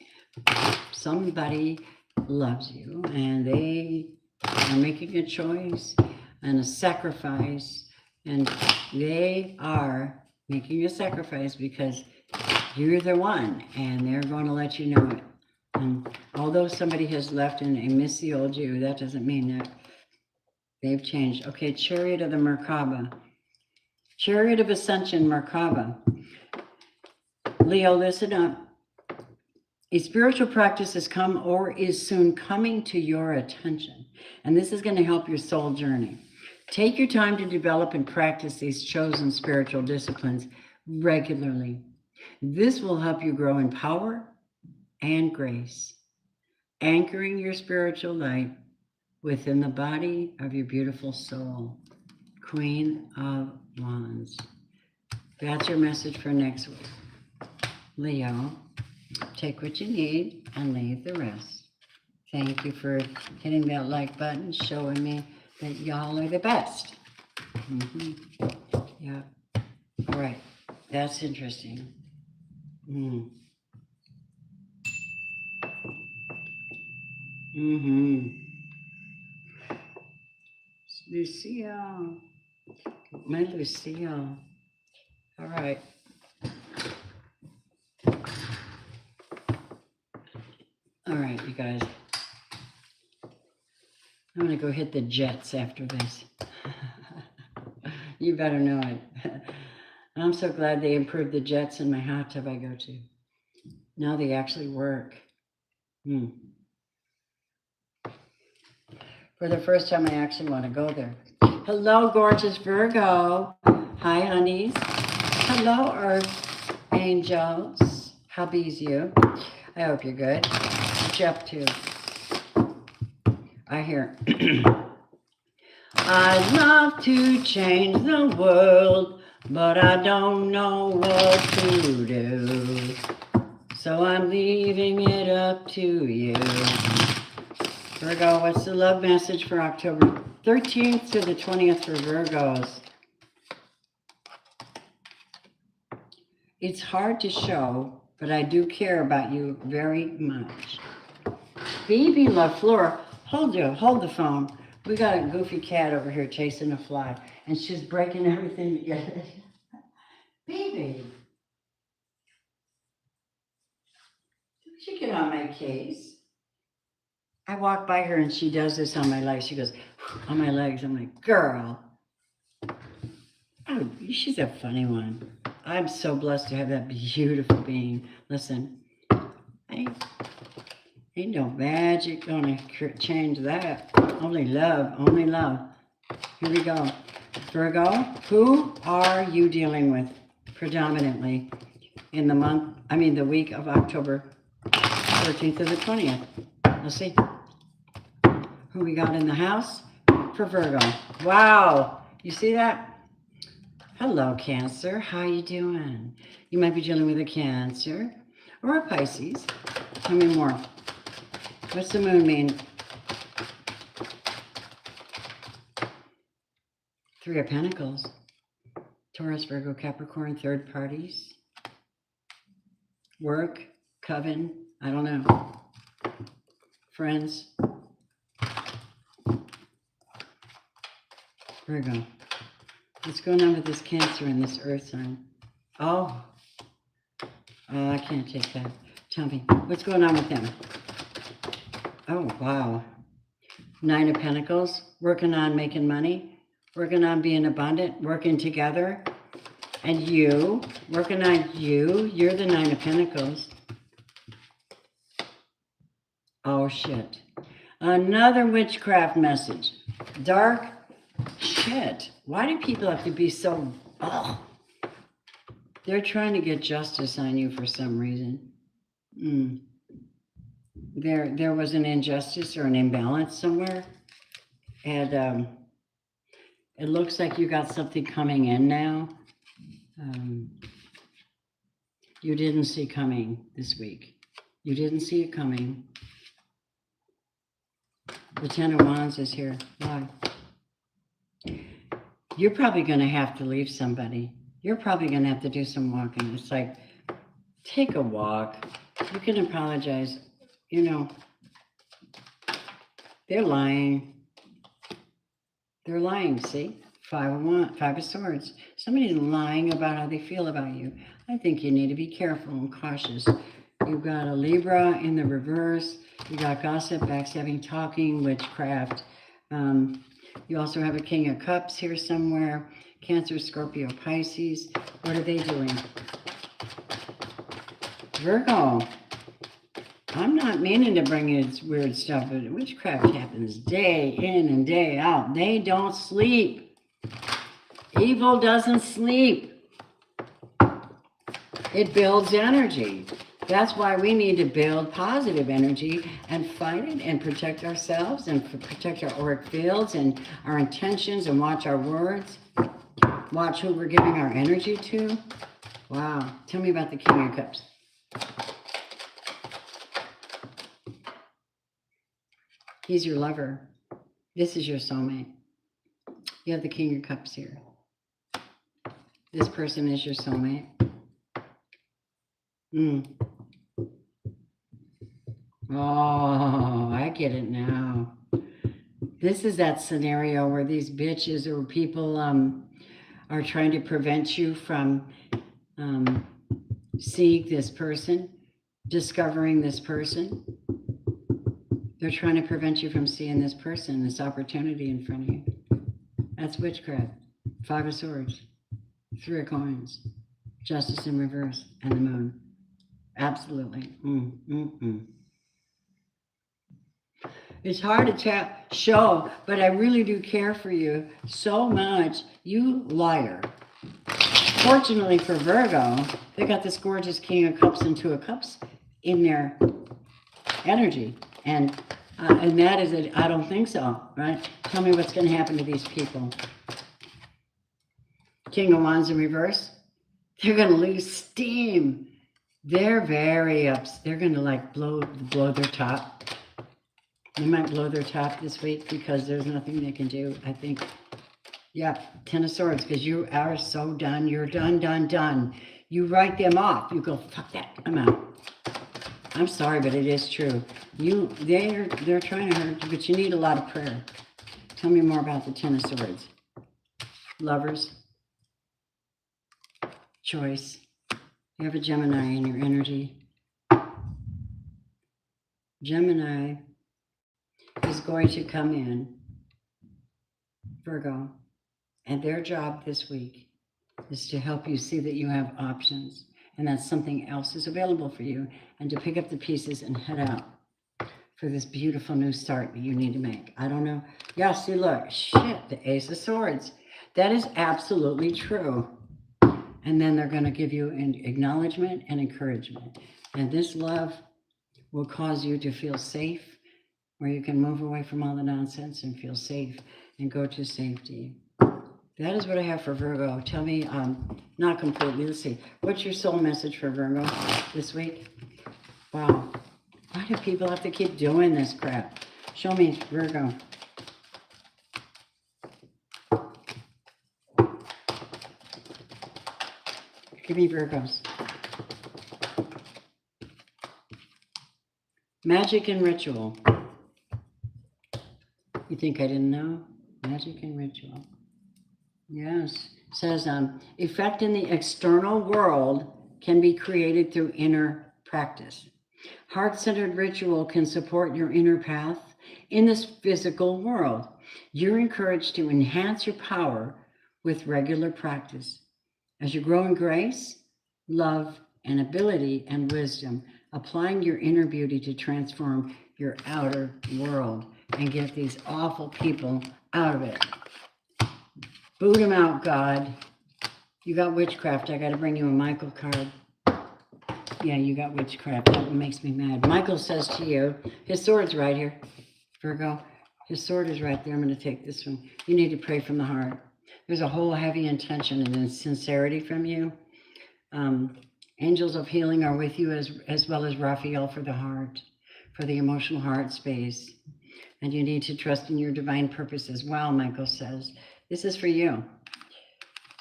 Somebody loves you, and they are making a choice and a sacrifice. And they are making a sacrifice because you're the one, and they're going to let you know it. And although somebody has left and they miss the old you, that doesn't mean that they've changed. Okay, Chariot of the Merkaba. Chariot of Ascension, Merkaba. Leo, listen up. A spiritual practice has come or is soon coming to your attention. And this is going to help your soul journey. Take your time to develop and practice these chosen spiritual disciplines regularly. This will help you grow in power and grace, anchoring your spiritual light within the body of your beautiful soul. Queen of Wands. That's your message for next week. Leo, take what you need and leave the rest. Thank you for hitting that like button, showing me that y'all are the best. Yeah. All right. That's interesting. Lucille. My Lucille. All right. All right, you guys. I'm going to go hit the jets after this. You better know it. I'm so glad they improved the jets in my hot tub I go to. Now they actually work. For the first time, I actually want to go there. Hello, gorgeous Virgo. Hi, honeys. Hello, Earth Angels. How be's you? I hope you're good. you up to? I hear, I'd love to change the world, but I don't know what to do. So I'm leaving it up to you. Virgo, what's the love message for October 13th to the 20th for Virgos? It's hard to show, but I do care about you very much. Phoebe LaFleur, hold the phone. We got a goofy cat over here chasing a fly, and she's breaking everything together. Phoebe, don't you get on my case? I walk by her and she does this on my legs. She goes, on my legs. I'm like, girl. Oh, she's a funny one. I'm so blessed to have that beautiful being. Listen, ain't no magic gonna change that. Only love, only love. Here we go. Virgo, who are you dealing with predominantly in the week of October 13th to the 20th? Let's see. Who we got in the house for Virgo? Wow, you see that? Hello, Cancer. How you doing? You might be dealing with a Cancer or a Pisces. Tell me more. What's the moon mean? Three of Pentacles. Taurus, Virgo, Capricorn, third parties. Work, coven, I don't know. Friends. Virgo. What's going on with this Cancer and this Earth sign? Oh, I can't take that. Tell me, what's going on with them? Oh, wow. Nine of Pentacles, working on making money, working on being abundant, working together. And you, working on you, you're the Nine of Pentacles. Oh, shit. Another witchcraft message. Dark shit. Why do people have to be so... Oh. They're trying to get justice on you for some reason. There was an injustice or an imbalance somewhere. And it looks like you got something coming in now. You didn't see coming this week. You didn't see it coming. The Ten of Wands is here. Why? You're probably going to have to leave somebody. You're probably going to have to do some walking. It's like, take a walk. You can apologize. You know, they're lying. They're lying, see? Five of Swords. Somebody's lying about how they feel about you. I think you need to be careful and cautious. You've got a Libra in the reverse. You got gossip, backstabbing, talking, witchcraft. You also have a King of Cups here somewhere. Cancer, Scorpio, Pisces. What are they doing? Virgo. I'm not meaning to bring you this weird stuff, but witchcraft happens day in and day out. They don't sleep. Evil doesn't sleep. It builds energy. That's why we need to build positive energy and fight it and protect ourselves and protect our auric fields and our intentions and watch our words. Watch who we're giving our energy to. Wow. Tell me about the King of Cups. He's your lover. This is your soulmate. You have the King of Cups here. This person is your soulmate. Oh, I get it now. This is that scenario where these bitches or people are trying to prevent you from seeing this person, discovering this person. They're trying to prevent you from seeing this person, this opportunity in front of you. That's witchcraft. Five of Swords, Three of Coins, Justice in reverse, and the Moon. Absolutely. It's hard to show, but I really do care for you so much. You liar. Fortunately for Virgo, they got this gorgeous King of Cups and Two of Cups in their energy. And that is it. I don't think so, right? Tell me what's going to happen to these people. King of Wands in reverse. They're going to lose steam. They're very upset. They're going to like blow their top. They might blow their top this week because there's nothing they can do, I think. Yeah, Ten of Swords, because you are so done. You're done. You write them off. You go, fuck that, I'm out. I'm sorry, but it is true. They're trying to hurt you, but you need a lot of prayer. Tell me more about the Ten of Swords. Lovers. Choice. You have a Gemini in your energy. Gemini is going to come in, Virgo, and their job this week is to help you see that you have options and that something else is available for you, and to pick up the pieces and head out for this beautiful new start that you need to make. I don't know. Yeah, see, look, shit, the Ace of Swords. That is absolutely true. And then they're going to give you an acknowledgement and encouragement. And this love will cause you to feel safe, where you can move away from all the nonsense and feel safe and go to safety. That is what I have for Virgo. Tell me, not completely, let's see. What's your soul message for Virgo this week? Wow. Why do people have to keep doing this crap? Show me, Virgo. Give me Virgos. Magic and ritual. You think I didn't know? Magic and ritual. Yes. It says, effect in the external world can be created through inner practice. Heart-centered ritual can support your inner path in this physical world. You're encouraged to enhance your power with regular practice. As you grow in grace, love, and ability and wisdom, applying your inner beauty to transform your outer world and get these awful people out of it. Boot them out, God. You got witchcraft. I got to bring you a Michael card. Yeah, you got witchcraft. That one makes me mad. Michael says to you, his sword's right here, Virgo. His sword is right there. I'm going to take this one. You need to pray from the heart. There's a whole heavy intention and sincerity from you. Angels of healing are with you as well as Raphael for the heart, for the emotional heart space. And you need to trust in your divine purpose as well, Michael says. This is for you.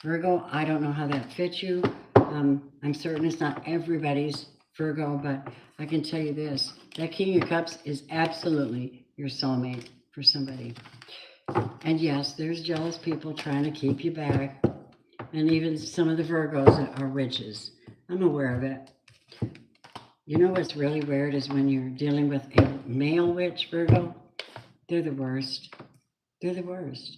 Virgo, I don't know how that fits you. I'm certain it's not everybody's Virgo, but I can tell you this. That King of Cups is absolutely your soulmate for somebody. And yes, there's jealous people trying to keep you back. And even some of the Virgos are witches. I'm aware of it. You know what's really weird is when you're dealing with a male witch, Virgo, they're the worst. They're the worst.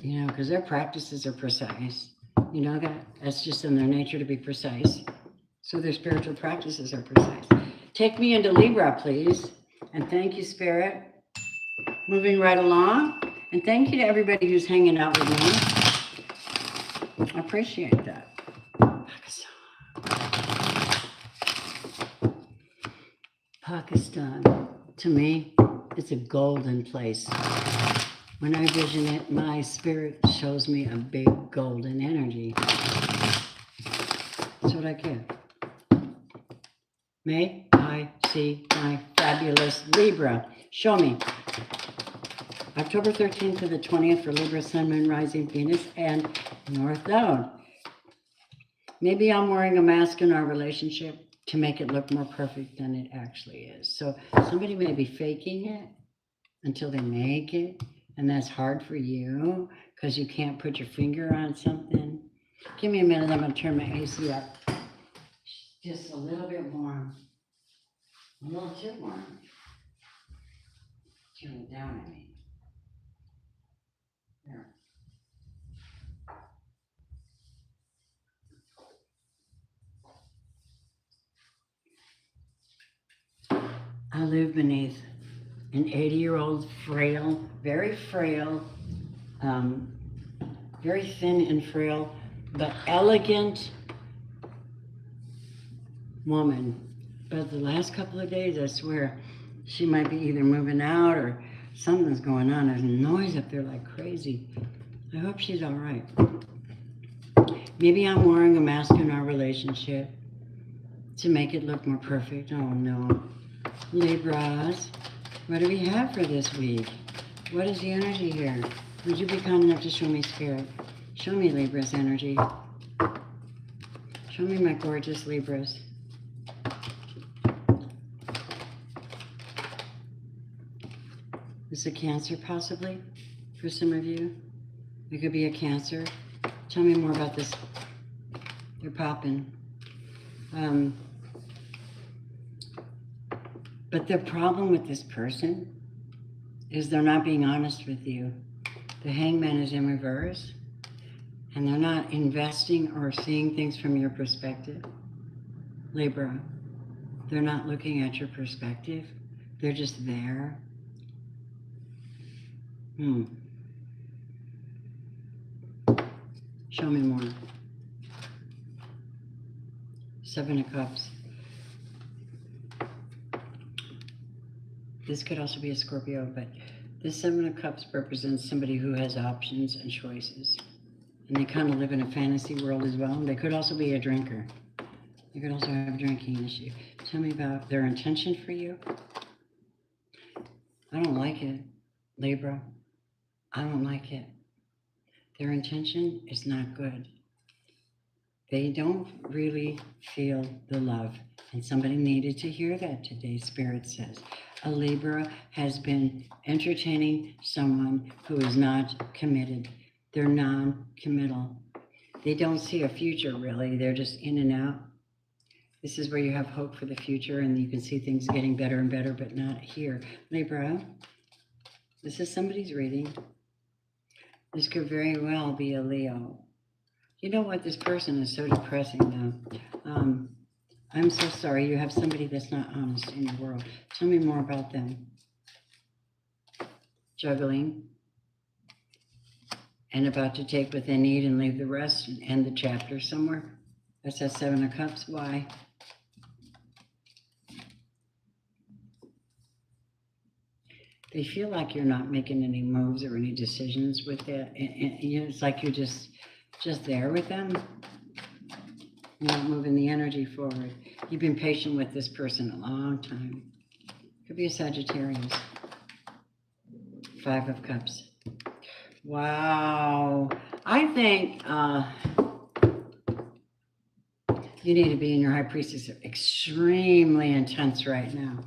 You know, because their practices are precise. You know that? That's just in their nature to be precise. So their spiritual practices are precise. Take me into Libra, please. And thank you, Spirit. Moving right along. And thank you to everybody who's hanging out with me. I appreciate that. Pakistan, to me, it's a golden place. When I vision it, my spirit shows me a big golden energy. That's what I get. May I see my fabulous Libra? Show me. October 13th to the 20th for Libra, Sun, Moon, Rising, Venus, and North Node. Maybe I'm wearing a mask in our relationship to make it look more perfect than it actually is. So somebody may be faking it until they make it, and that's hard for you because you can't put your finger on something. Give me a minute, I'm going to turn my AC up. Just a little bit warm. A little too warm. Tune it down, I mean. There. I live beneath an 80-year-old very frail, very thin and frail, but elegant woman But the last couple of days, I swear, she might be either moving out or something's going on. There's noise up there like crazy. I hope she's all right. Maybe I'm wearing a mask in our relationship to make it look more perfect. Oh no. Libras, what do we have for this week? What is the energy here? Would you be kind enough to show me, Spirit? Show me Libra's energy. Show me my gorgeous Libras. Is it Cancer possibly for some of you? It could be a Cancer. Tell me more about this. They're popping. But the problem with this person is they're not being honest with you. The Hangman is in reverse, and they're not investing or seeing things from your perspective. Libra, they're not looking at your perspective. They're just there. Show me more. Seven of Cups. This could also be a Scorpio, but this Seven of Cups represents somebody who has options and choices. And they kind of live in a fantasy world as well. They could also be a drinker. They could also have a drinking issue. Tell me about their intention for you. I don't like it, Libra. I don't like it. Their intention is not good. They don't really feel the love. And somebody needed to hear that today, Spirit says. A Libra has been entertaining someone who is not committed. They're non-committal. They don't see a future, really. They're just in and out. This is where you have hope for the future, and you can see things getting better and better, but not here. Libra, this is somebody's reading. This could very well be a Leo. You know what? This person is so depressing, though. I'm so sorry. You have somebody that's not honest in your world. Tell me more about them. Juggling. And about to take what they need and leave the rest and end the chapter somewhere. That's that Seven of Cups. Why? They feel like you're not making any moves or any decisions with that. And it's like you're just there with them. You're not moving the energy forward. You've been patient with this person a long time. Could be a Sagittarius. Five of Cups. Wow. I think you need to be in your High Priestess extremely intense right now.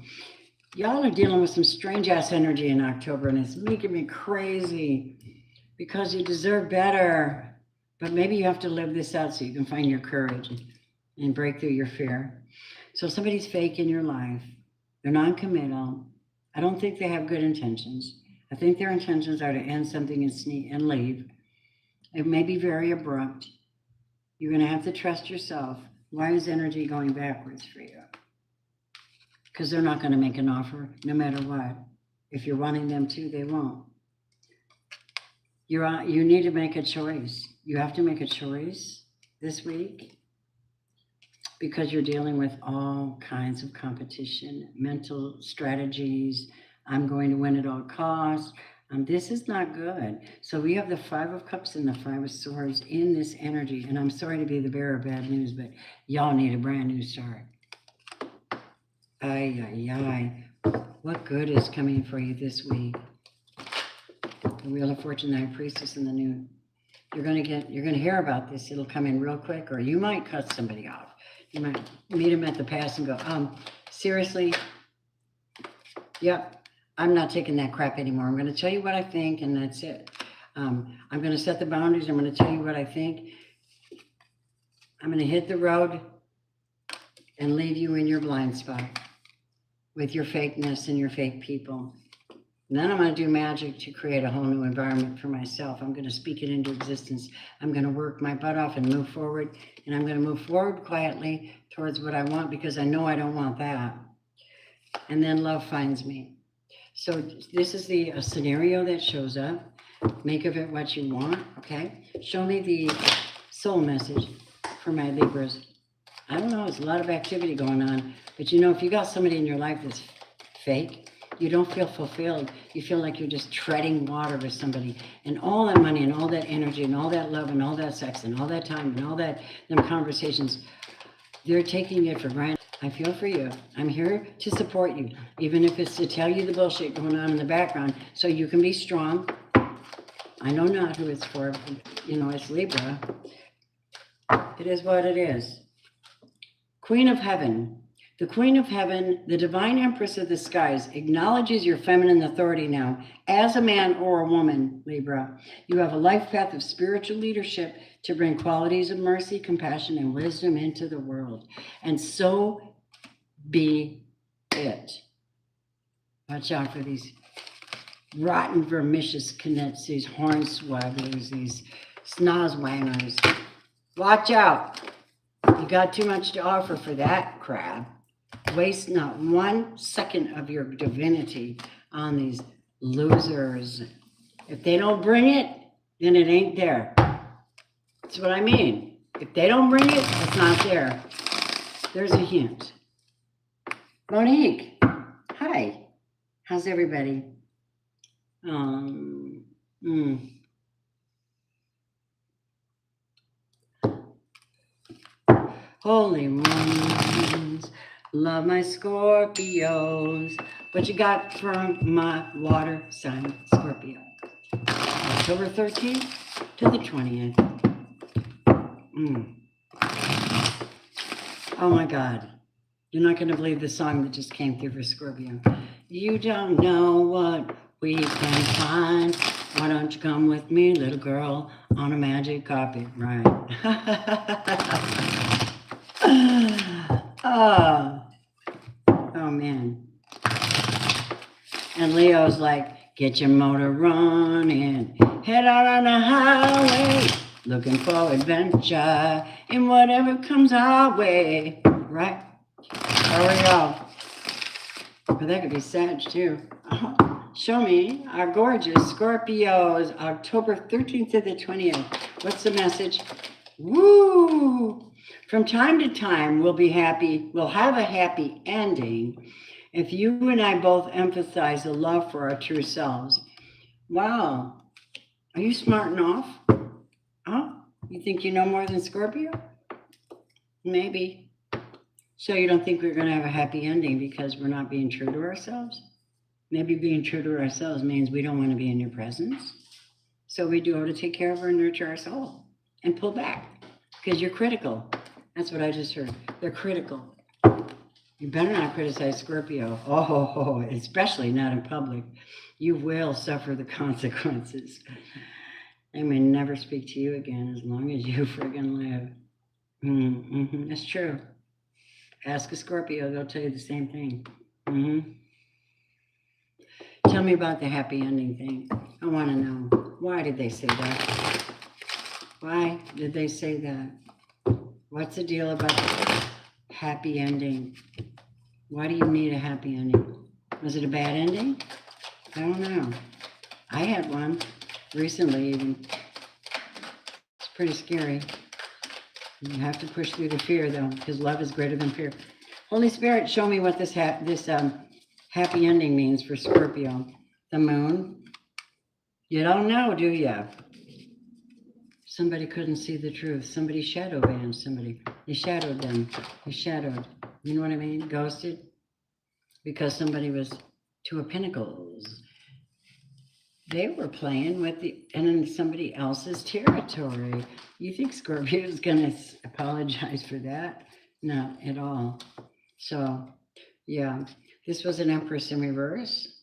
Y'all are dealing with some strange ass energy in October, and it's making me crazy because you deserve better. But maybe you have to live this out so you can find your courage and break through your fear. So somebody's fake in your life. They're non-committal. I don't think they have good intentions. I think their intentions are to end something and leave. It may be very abrupt. You're going to have to trust yourself. Why is energy going backwards for you? Because they're not going to make an offer no matter what. If you're wanting them to, they won't. You need to make a choice. You have to make a choice this week because you're dealing with all kinds of competition, mental strategies. I'm going to win at all costs. This is not good. So we have the Five of Cups and the Five of Swords in this energy. And I'm sorry to be the bearer of bad news, but y'all need a brand new start. Ay, ay, ay. What good is coming for you this week? The Wheel of Fortune, the High Priestess, and the New. You're gonna hear about this. It'll come in real quick, or you might cut somebody off. You might meet them at the pass and go, seriously? Yep, I'm not taking that crap anymore. I'm gonna tell you what I think, and that's it. I'm gonna set the boundaries. I'm gonna tell you what I think. I'm gonna hit the road and leave you in your blind spot with your fakeness and your fake people. And then I'm going to do magic to create a whole new environment for myself. I'm going to speak it into existence. I'm going to work my butt off and move forward. And I'm going to move forward quietly towards what I want because I know I don't want that. And then love finds me. So this is the scenario that shows up. Make of it what you want, okay? Show me the soul message for my Libras. I don't know, there's a lot of activity going on. But you know, if you got somebody in your life that's fake, you don't feel fulfilled. You feel like you're just treading water with somebody. And all that money and all that energy and all that love and all that sex and all that time and all that, them conversations, they're taking it for granted. I feel for you. I'm here to support you, even if it's to tell you the bullshit going on in the background so you can be strong. I know not who it's for. You know, it's Libra. It is what it is. Queen of Heaven. The Queen of Heaven, the Divine Empress of the Skies, acknowledges your feminine authority now. As a man or a woman, Libra, you have a life path of spiritual leadership to bring qualities of mercy, compassion, and wisdom into the world. And so be it. Watch out for these rotten, vermicious knits, these hornswogglers, these snozwangers. Watch out. You got too much to offer for that crap. Waste not 1 second of your divinity on these losers. If they don't bring it, then it ain't there. That's what I mean. If they don't bring it, it's not there. There's a hint. Monique, hi. How's everybody? Holy ones, love my Scorpios. What you got from my water sign, Scorpio? October 13th to the 20th. Oh my God. You're not going to believe the song that just came through for Scorpio. You don't know what we can find. Why don't you come with me, little girl, on a magic carpet ride? Oh man. And Leo's like, get your motor running, head out on the highway, looking for adventure in whatever comes our way. Right? There we go. But that could be Sag too. Show me our gorgeous Scorpios, October 13th to the 20th. What's the message? Woo! From time to time, we'll be happy. We'll have a happy ending if you and I both emphasize the love for our true selves. Wow. Are you smarting off? Huh? You think you know more than Scorpio? Maybe. So you don't think we're going to have a happy ending because we're not being true to ourselves? Maybe being true to ourselves means we don't want to be in your presence. So we do to take care of or nurture our soul and pull back because you're critical. That's what I just heard. They're critical. You better not criticize Scorpio. Oh, especially not in public. You will suffer the consequences. They may never speak to you again as long as you friggin' live. That's true. Ask a Scorpio, they'll tell you the same thing. Tell me about the happy ending thing. I want to know. Why did they say that? Why did they say that? What's the deal about the happy ending? Why do you need a happy ending? Was it a bad ending? I don't know. I had one recently even. It's pretty scary. You have to push through the fear though, because love is greater than fear. Holy Spirit, show me what this happy ending means for Scorpio. The moon. You don't know, do you? Somebody couldn't see the truth. Somebody shadow banned somebody. They shadowed them. They shadowed. You know what I mean? Ghosted. Because somebody was Two of Pentacles. They were playing with in somebody else's territory. You think Scorpio is going to apologize for that? Not at all. So, yeah, this was an Empress in reverse.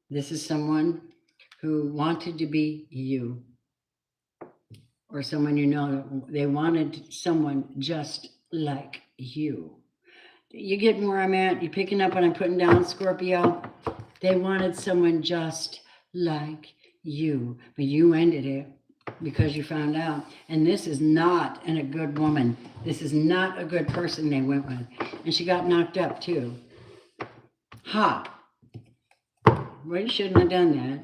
This is someone who wanted to be you. Or someone you know, they wanted someone just like you. You get where I'm at? You picking up what I'm putting down, Scorpio? They wanted someone just like you, but you ended it because you found out. And this is not a good woman. This is not a good person they went with. And she got knocked up too. Ha! Well, you shouldn't have done that.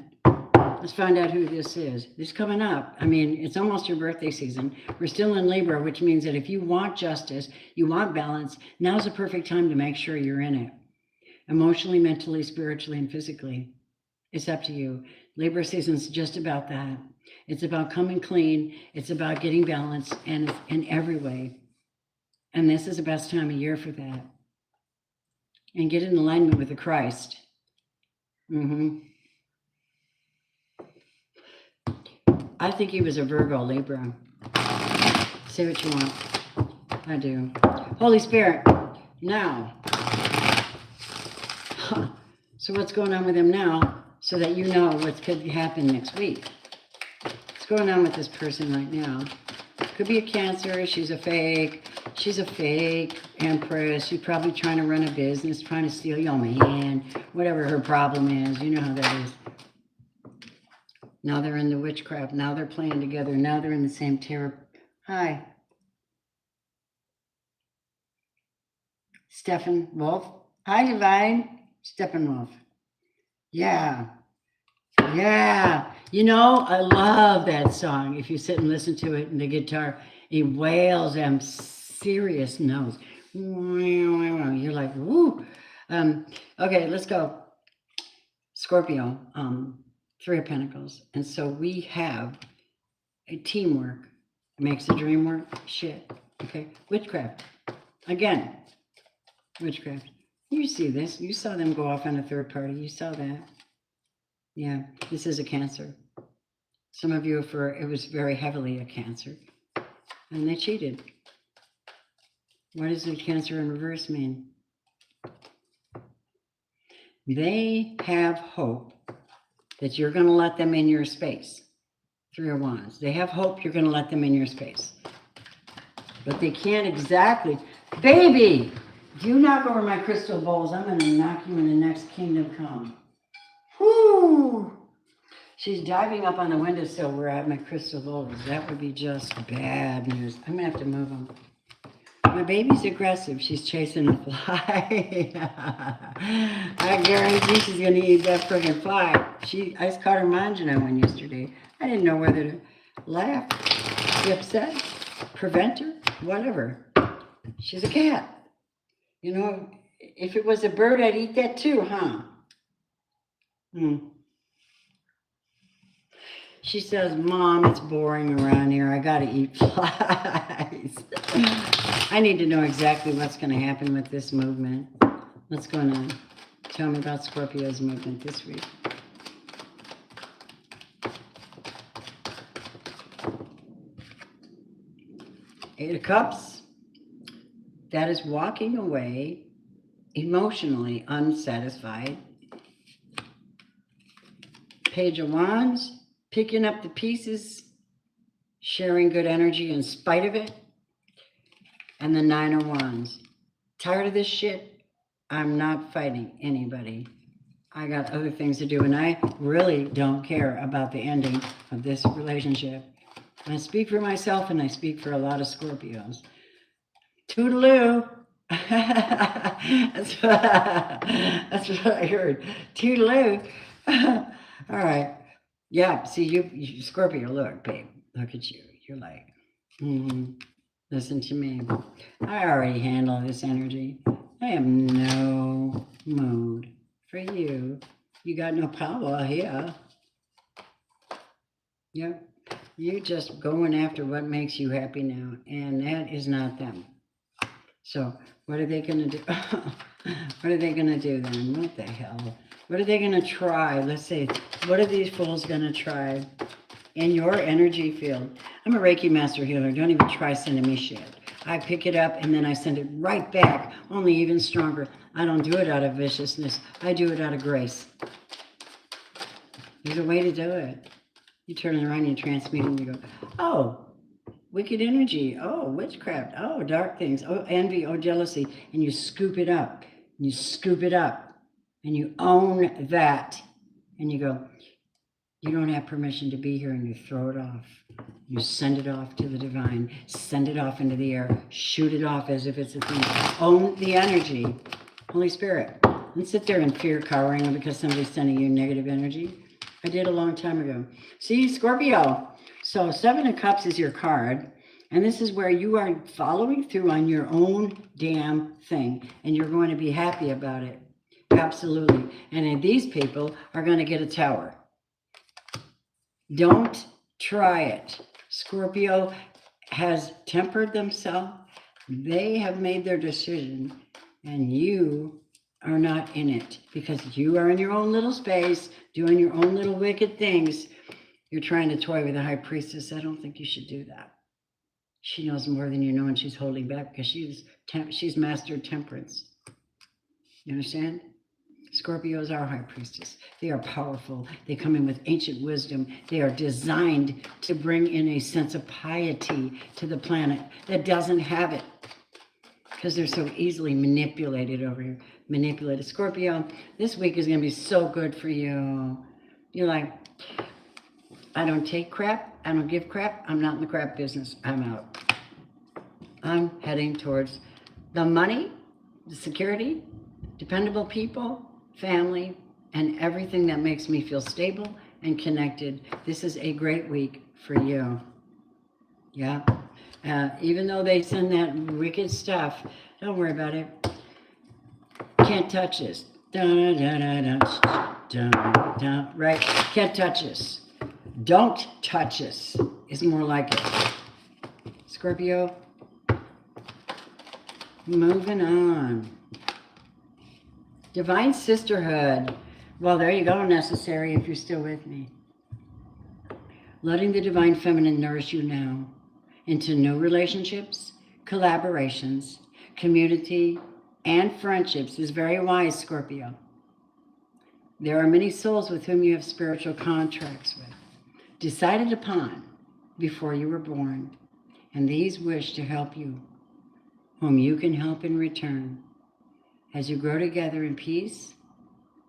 Let's find out who this is. It's coming up. I mean, it's almost your birthday season. We're still in Libra, which means that if you want justice, you want balance, now's the perfect time to make sure you're in it. Emotionally, mentally, spiritually, and physically. It's up to you. Libra season's just about that. It's about coming clean. It's about getting balance and in every way. And this is the best time of year for that. And get in alignment with the Christ. I think he was a Virgo, Libra. Say what you want. I do. Holy Spirit, now. So what's going on with him now so that you know what could happen next week? What's going on with this person right now? Could be a Cancer. She's a fake empress. She's probably trying to run a business, trying to steal your man, whatever her problem is. You know how that is. Now they're in the witchcraft. Now they're playing together. Now they're in the same terror. Hi. Stephen Wolf. Hi, Divine. Steppenwolf. Yeah. Yeah. You know, I love that song. If you sit and listen to it in the guitar, it wails them serious notes. You're like, woo. Okay, let's go. Scorpio, 3 of Pentacles. And so we have a teamwork. Makes the dream work. Shit. Okay. Witchcraft. Again. Witchcraft. You see this. You saw them go off on a third party. You saw that. Yeah. This is a Cancer. Some of you, it was very heavily a Cancer. And they cheated. What does the Cancer in reverse mean? They have hope that you're going to let them in your space. 3 of Wands. They have hope you're going to let them in your space. But they can't exactly. Baby, if you knock over my crystal bowls, I'm going to knock you in the next kingdom come. Whoo! She's diving up on the windowsill where I have my crystal bowls. That would be just bad news. I'm going to have to move them. My baby's aggressive. She's chasing a fly. I guarantee she's going to eat that friggin' fly. I just caught her munching on one yesterday. I didn't know whether to laugh, be upset, prevent her, whatever. She's a cat. You know, if it was a bird, I'd eat that too, huh? She says, Mom, it's boring around here. I got to eat flies. I need to know exactly what's going to happen with this movement. What's going on? Tell me about Scorpio's movement this week. Eight of Cups. That is walking away emotionally unsatisfied. Page of Wands. Picking up the pieces, sharing good energy in spite of it. And the 9 of Wands. Tired of this shit? I'm not fighting anybody. I got other things to do, and I really don't care about the ending of this relationship. I speak for myself, and I speak for a lot of Scorpios. Toodaloo. That's what I heard. Toodaloo. All right. Yeah, see, you Scorpio, look, babe, look at you. You're like, listen to me. I already handle this energy. I have no mood for you. You got no power here. Yep. You're just going after what makes you happy now, and that is not them. So what are they going to do? What are they going to do then? What the hell? What are they going to try? Let's see. What are these fools going to try in your energy field? I'm a Reiki master healer. Don't even try sending me shit. I pick it up and then I send it right back, only even stronger. I don't do it out of viciousness. I do it out of grace. There's a way to do it. You turn it around and you transmute and you go, oh, wicked energy. Oh, witchcraft. Oh, dark things. Oh, envy. Oh, jealousy. And you scoop it up. And you scoop it up. And you own that. And you go, you don't have permission to be here, and you throw it off. You send it off to the divine. Send it off into the air. Shoot it off as if it's a thing. Own the energy. Holy Spirit. Don't sit there in fear cowering because somebody's sending you negative energy. I did a long time ago. See, Scorpio. So 7 of Cups is your card. And this is where you are following through on your own damn thing. And you're going to be happy about it. Absolutely. And then these people are going to get a tower. Don't try it. Scorpio has tempered themselves. They have made their decision. And you are not in it because you are in your own little space doing your own little wicked things. You're trying to toy with the High Priestess. I don't think you should do that. She knows more than you know, and she's holding back because she's mastered temperance. You understand? Scorpios are High Priestess. They are powerful. They come in with ancient wisdom. They are designed to bring in a sense of piety to the planet that doesn't have it because they're so easily manipulated over here. Manipulated. Scorpio, this week is going to be so good for you. You're like, I don't take crap. I don't give crap. I'm not in the crap business. I'm out. I'm heading towards the money, the security, dependable people, family, and everything that makes me feel stable and connected. This is a great week for you. Yeah. Even though they send that wicked stuff, don't worry about it. Can't touch this. Dun, dun, dun, dun, dun, dun, right? Can't touch this. Don't touch us is more like it. Scorpio, moving on. Divine Sisterhood. Well, there you go, necessary if you're still with me. Letting the Divine Feminine nourish you now into new relationships, collaborations, community, and friendships is very wise, Scorpio. There are many souls with whom you have spiritual contracts with, decided upon before you were born, and these wish to help you, whom you can help in return, as you grow together in peace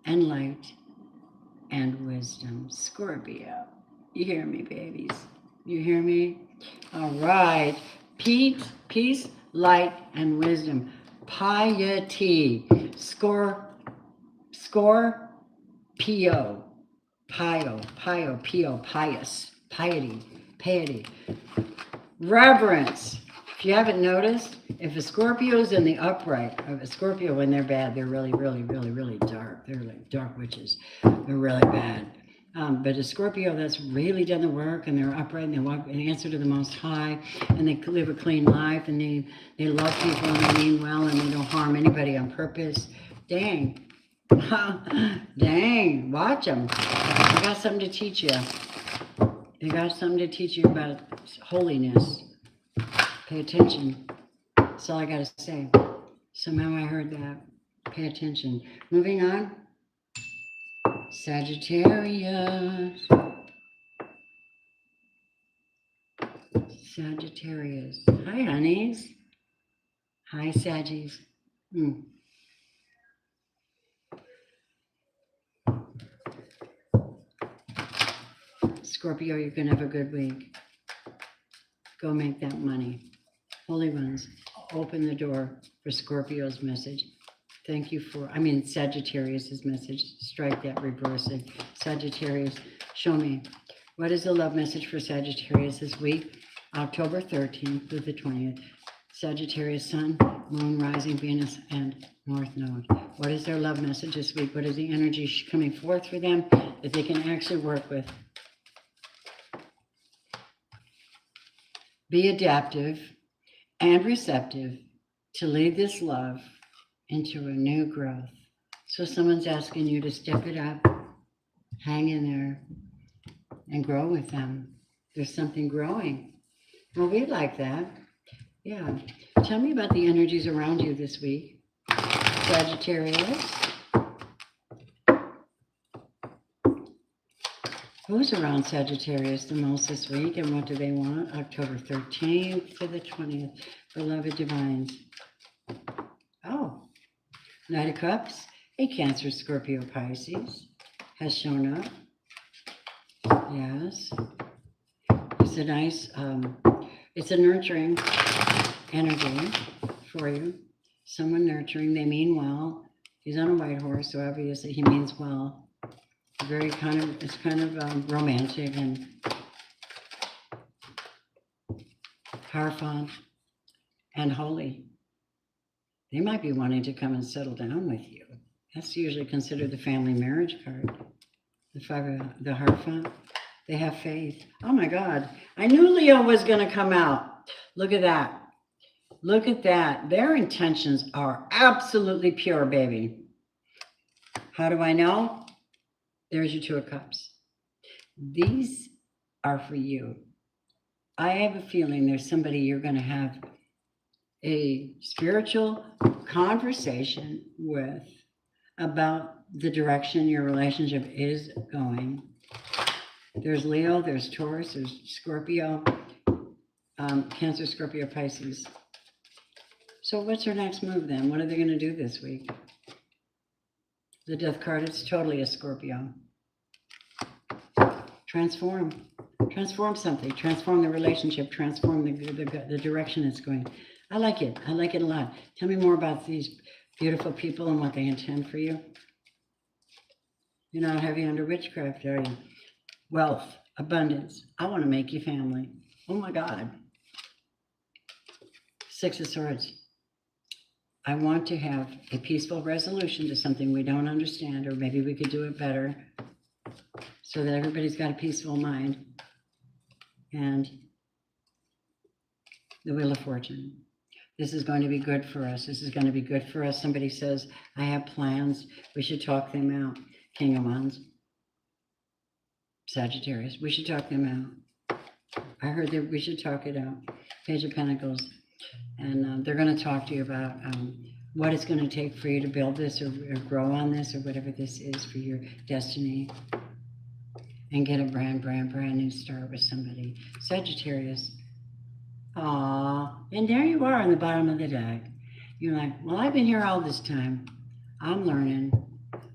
and light and wisdom. Scorpio, you hear me, babies? You hear me? All right. Peace, light, and wisdom. Piety. Pio. Pious. Piety. Reverence. If you haven't noticed, if a Scorpio's in the upright, of a Scorpio when they're bad, they're really, really, really, really dark. They're like dark witches. They're really bad. But a Scorpio that's really done the work and they're upright and they walk and answer to the Most High and they live a clean life and they love people and they mean well and they don't harm anybody on purpose. Dang. Dang. Watch them. They got something to teach you. They got something to teach you about holiness. Pay attention. That's all I got to say. Somehow I heard that. Pay attention. Moving on. Sagittarius. Sagittarius. Hi, honeys. Hi, Saggies. Scorpio, you're going to have a good week. Go make that money. Holy ones, open the door for Scorpio's message. Thank you for, Sagittarius's message. Strike that, reverse it. Sagittarius, show me. What is the love message for Sagittarius this week? October 13th through the 20th. Sagittarius, Sun, Moon, Rising, Venus, and North Node. What is their love message this week? What is the energy coming forth for them that they can actually work with? Be adaptive and receptive to lead this love into a new growth. So someone's asking you to step it up, hang in there, and grow with them. There's something growing. Well, we like that. Yeah. Tell me about the energies around you this week. Sagittarius. Who's around Sagittarius the most this week and what do they want? October 13th to the 20th. Beloved Divines. Oh, Knight of Cups, a Cancer, Scorpio, Pisces has shown up. Yes. It's a nice, it's a nurturing energy for you. Someone nurturing, they mean well. He's on a white horse, so obviously he means well. Very kind of, it's kind of romantic and powerful and holy. They might be wanting to come and settle down with you. That's usually considered the family marriage card. The Hierophant. They have faith. Oh my God. I knew Leo was going to come out. Look at that. Look at that. Their intentions are absolutely pure, baby. How do I know? There's your Two of Cups. These are for you. I have a feeling there's somebody you're going to have a spiritual conversation with about the direction your relationship is going. There's Leo, there's Taurus, there's Scorpio, Cancer, Scorpio, Pisces. So what's their next move then? What are they going to do this week? The Death card, it's totally a Scorpio. Transform something, transform the relationship, transform the direction it's going. I like it a lot. Tell me more about these beautiful people and what they intend for you. You're not heavy under witchcraft, are you? Wealth, abundance. I want to make you family. Oh my God. Six of Swords. I want to have a peaceful resolution to something we don't understand, or maybe we could do it better so that everybody's got a peaceful mind. And the Wheel of Fortune. This is going to be good for us. This is going to be good for us. Somebody says, I have plans. We should talk them out. King of Wands. Sagittarius. We should talk them out. I heard that we should talk it out. Page of Pentacles. And they're going to talk to you about what it's going to take for you to build this or grow on this or whatever this is for your destiny. And get a brand new start with somebody. Sagittarius. Aww. And there you are on the bottom of the deck. You're like, well, I've been here all this time. I'm learning.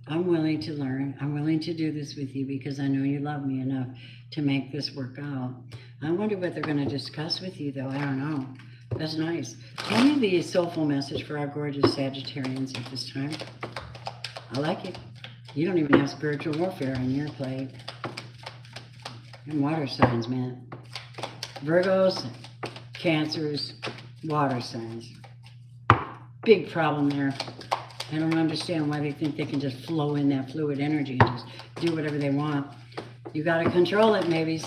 I'm willing to learn. I'm willing to do this with you because I know you love me enough to make this work out. I wonder what they're going to discuss with you, though. I don't know. That's nice. Tell me the soulful message for our gorgeous Sagittarians at this time. I like it. You don't even have spiritual warfare on your plate. And water signs, man. Virgos, Cancers, water signs. Big problem there. I don't understand why they think they can just flow in that fluid energy and just do whatever they want. You got to control it, maybes.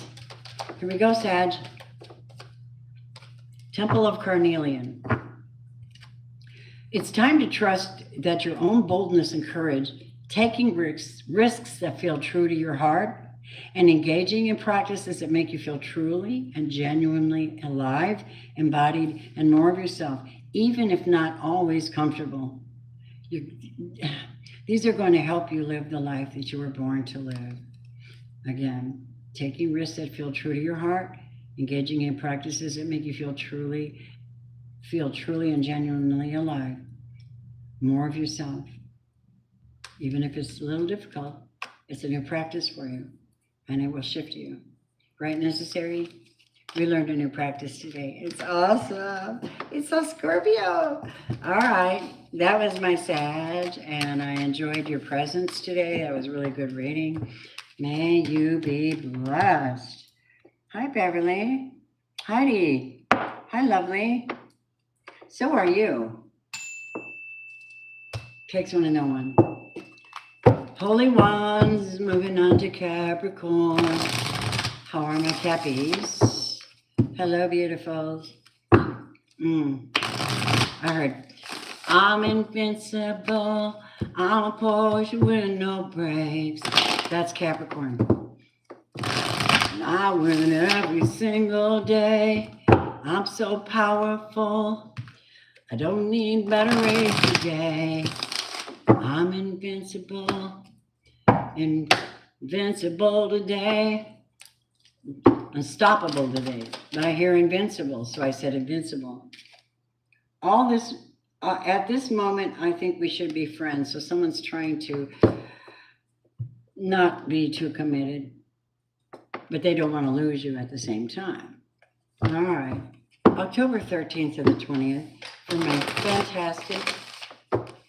Here we go, Sag. Temple of Carnelian. It's time to trust that your own boldness and courage, taking risks that feel true to your heart, and engaging in practices that make you feel truly and genuinely alive, embodied, and more of yourself, even if not always comfortable. These are going to help you live the life that you were born to live. Again, taking risks that feel true to your heart, engaging in practices that make you feel truly and genuinely alive. More of yourself. Even if it's a little difficult, it's a new practice for you. And it will shift you. Right, necessary? We learned a new practice today. It's awesome. It's a Scorpio. All right. That was my Sag, and I enjoyed your presence today. That was a really good reading. May you be blessed. Hi, Beverly. Heidi. Hi, lovely. So are you. Takes one to know one. Holy Wands, moving on to Capricorn. How are my Cappies? Hello, beautifuls. I heard, I'm invincible. I'm a Porsche with no brakes. That's Capricorn. I win every single day. I'm so powerful. I don't need batteries today. I'm invincible. Invincible today. Unstoppable today. But I hear invincible, so I said invincible. All this, at this moment, I think we should be friends. So someone's trying to not be too committed, but they don't want to lose you at the same time. All right. October 13th to the 20th for my fantastic,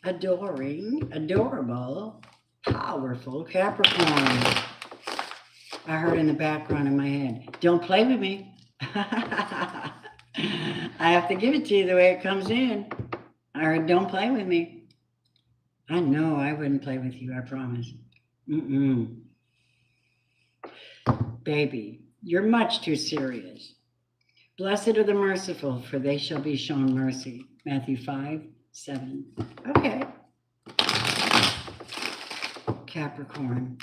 adoring, adorable Powerful Capricorn. I heard in the background in my head, don't play with me. I have to give it to you the way it comes in. I heard, don't play with me. I know I wouldn't play with you, I promise. Baby, you're much too serious. Blessed are the merciful, for they shall be shown mercy. Matthew 5:7. Okay. Capricorn.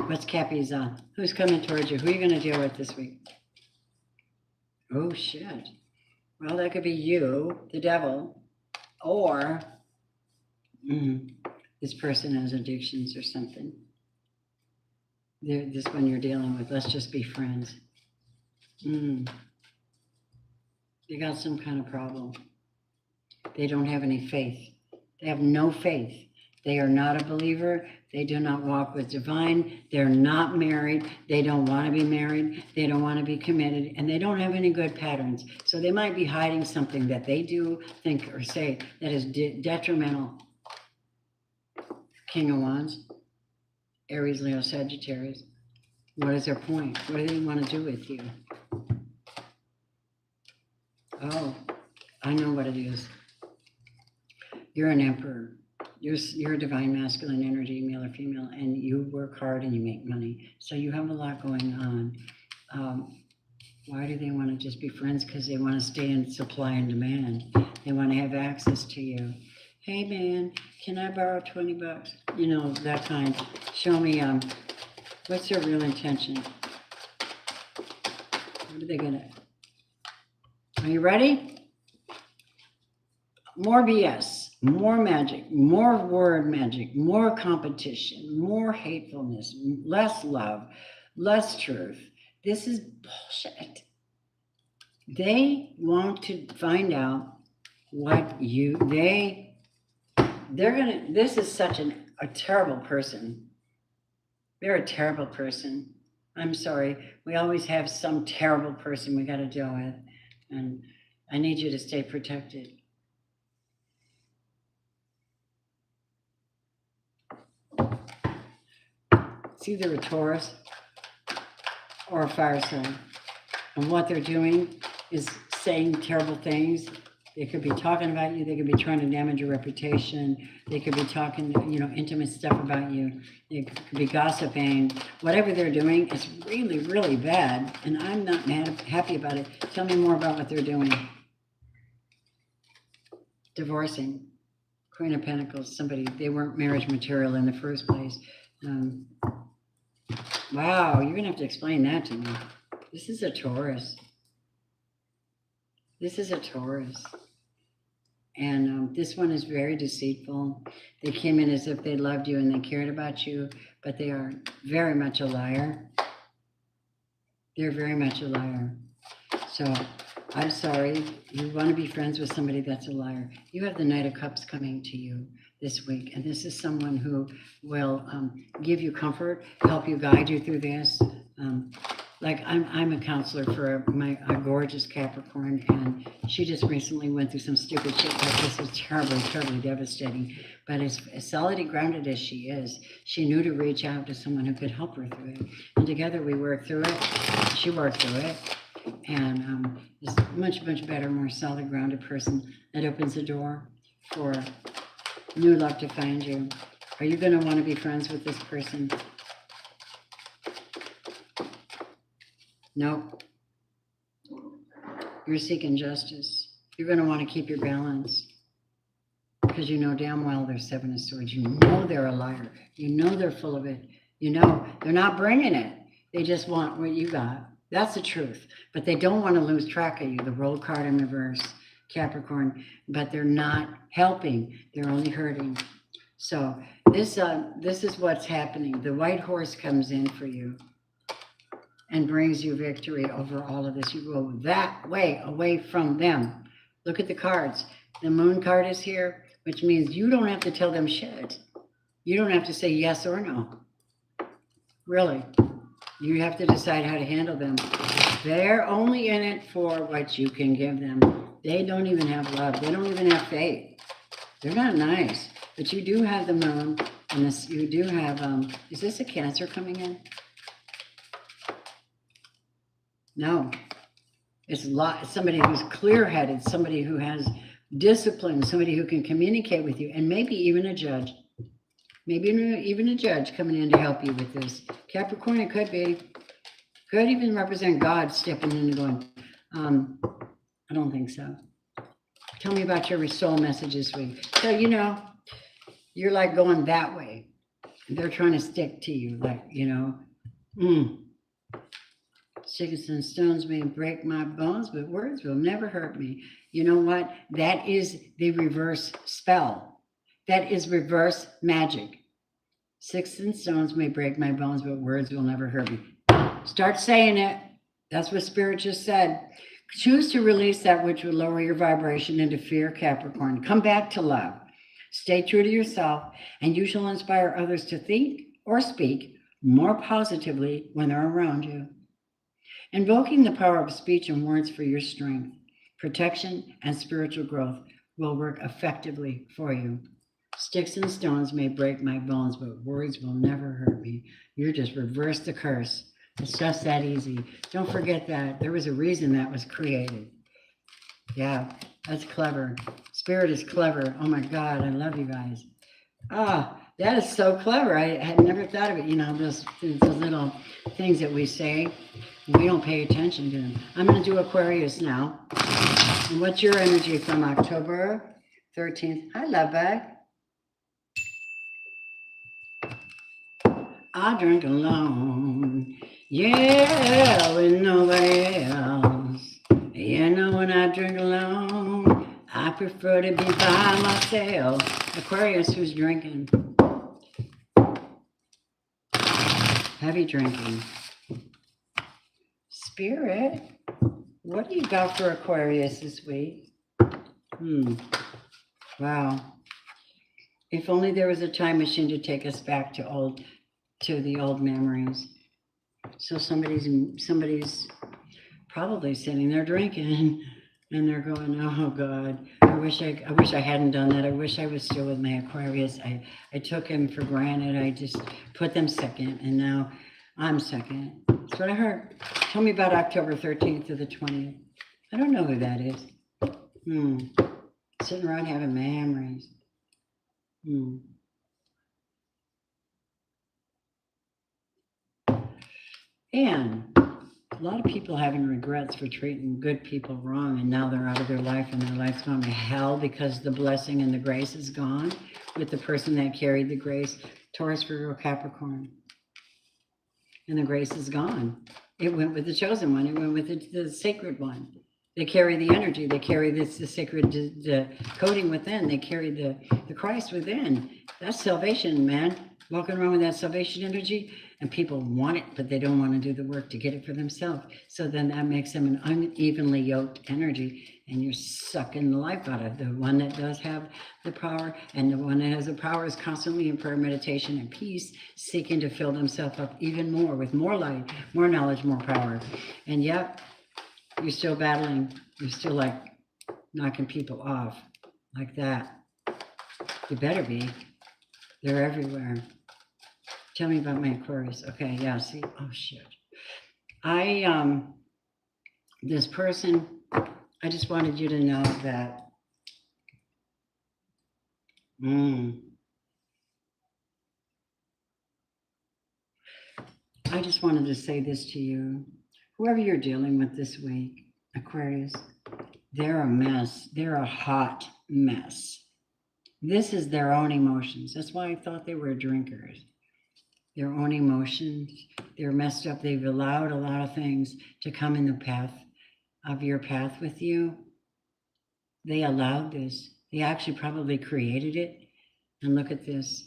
What's Cappy's on? Who's coming towards you? Who are you going to deal with this week? Oh, shit. Well, that could be you, the devil, or this person has addictions or something. This one you're dealing with. Let's just be friends. They got some kind of problem. They don't have any faith. They have no faith. They are not a believer. They do not walk with divine. They're not married. They don't want to be married. They don't want to be committed. And they don't have any good patterns. So they might be hiding something that they do, think, or say that is detrimental. King of Wands, Aries, Leo, Sagittarius. What is their point? What do they want to do with you? Oh, I know what it is. You're an emperor. You're a divine masculine energy, male or female, and you work hard and you make money. So you have a lot going on. Why do they want to just be friends? Because they want to stay in supply and demand. They want to have access to you. Hey man, can I borrow $20? You know, that kind. Show me, what's their real intention? What are they gonna? Are you ready? More BS, more magic, more word magic, more competition, more hatefulness, less love, less truth. This is bullshit. They want to find out what this is such a terrible person. They're a terrible person. I'm sorry. We always have some terrible person we got to deal with. And I need you to stay protected. It's either a Taurus or a fire sign. And what they're doing is saying terrible things. They could be talking about you. They could be trying to damage your reputation. They could be talking, intimate stuff about you. They could be gossiping. Whatever they're doing is really, really bad. And I'm not happy about it. Tell me more about what they're doing. Divorcing. Queen of Pentacles. They weren't marriage material in the first place. Wow, you're going to have to explain that to me. This is a Taurus. This is a Taurus. And this one is very deceitful. They came in as if they loved you and they cared about you, but they are very much a liar. They're very much a liar. So I'm sorry. You want to be friends with somebody that's a liar. You have the Knight of Cups coming to you this week. And this is someone who will give you comfort, help you, guide you through this. Like I'm a counselor for a gorgeous Capricorn, and she just recently went through some stupid shit like this. Was terribly, terribly devastating. But as solid and grounded as she is, she knew to reach out to someone who could help her through it. And together we worked through it. She worked through it. And is a much, much better, more solid, grounded person that opens the door for new love to find you. Are you going to want to be friends with this person? Nope. You're seeking justice. You're going to want to keep your balance because you know damn well they're Seven of Swords. You know they're a liar. You know they're full of it. You know they're not bringing it. They just want what you got. That's the truth. But they don't want to lose track of you. The roll card in reverse, Capricorn. But they're not helping. They're only hurting. So this is what's happening. The white horse comes in for you and brings you victory over all of this. You go that way, away from them. Look at the cards. The moon card is here, which means you don't have to tell them shit. You don't have to say yes or no. Really. You have to decide how to handle them. They're only in it for what you can give them. They don't even have love. They don't even have faith. They're not nice. But you do have the moon And this, you do have, is this a Cancer coming in? No. It's somebody who's clear-headed, somebody who has discipline, somebody who can communicate with you, and maybe even a judge. Maybe even a judge coming in to help you with this. Capricorn, it could be. Could even represent God stepping in and going, I don't think so. Tell me about your soul message this week. So, you know, you're like going that way. They're trying to stick to you, like, you know, sticks and stones may break my bones, but words will never hurt me. You know what? That is the reverse spell. That is reverse magic. Sticks and stones may break my bones, but words will never hurt me. Start saying it. That's what Spirit just said. Choose to release that which will lower your vibration into fear, Capricorn. Come back to love. Stay true to yourself, and you shall inspire others to think or speak more positively when they're around you. Invoking the power of speech and words for your strength, protection, and spiritual growth will work effectively for you. Sticks and stones may break my bones, but words will never hurt me. You just reverse the curse. It's just that easy. Don't forget that. There was a reason that was created. Yeah, that's clever. Spirit is clever. Oh my God, I love you guys. Ah, that is so clever. I had never thought of it. You know, those little things that we say, we don't pay attention to them. I'm going to do Aquarius now. And what's your energy from October 13th? Hi, love bug. I drink alone. Yeah, with nobody else. You know, when I drink alone, I prefer to be by myself. Aquarius, who's drinking? Heavy drinking. Spirit, what do you got for Aquarius this week? Wow. If only there was a time machine to take us back to the old memories. So somebody's probably sitting there drinking, and they're going, "Oh God, I wish I hadn't done that. I wish I was still with my Aquarius. I took him for granted. I just put them second, and now I'm second." That's what I heard. Tell me about October 13th to the 20th. I don't know who that is. Sitting around having memories. And a lot of people having regrets for treating good people wrong, and now they're out of their life and their life's gone to hell because the blessing and the grace is gone with the person that carried the grace. Taurus, Virgo, Capricorn. And the grace is gone. It went with the chosen one. It went with the sacred one. They carry the energy. They carry the sacred the coding within. They carry the Christ within. That's salvation, man. Walking around with that salvation energy, and people want it, but they don't want to do the work to get it for themselves. So then that makes them an unevenly yoked energy, and you're sucking the life out of the one that does have the power, and the one that has the power is constantly in prayer, meditation, and peace, seeking to fill themselves up even more with more light, more knowledge, more power. And yet, you're still battling. You're still like knocking people off like that. You better be. They're everywhere. Tell me about my Aquarius. Okay, yeah, see, oh shit. This person, I just wanted you to know that, I just wanted to say this to you. Whoever you're dealing with this week, Aquarius, they're a mess. They're a hot mess. This is their own emotions. That's why I thought they were drinkers. Their own emotions. They're messed up. They've allowed a lot of things to come in the path of your path with you. They allowed this. They actually probably created it. And look at this.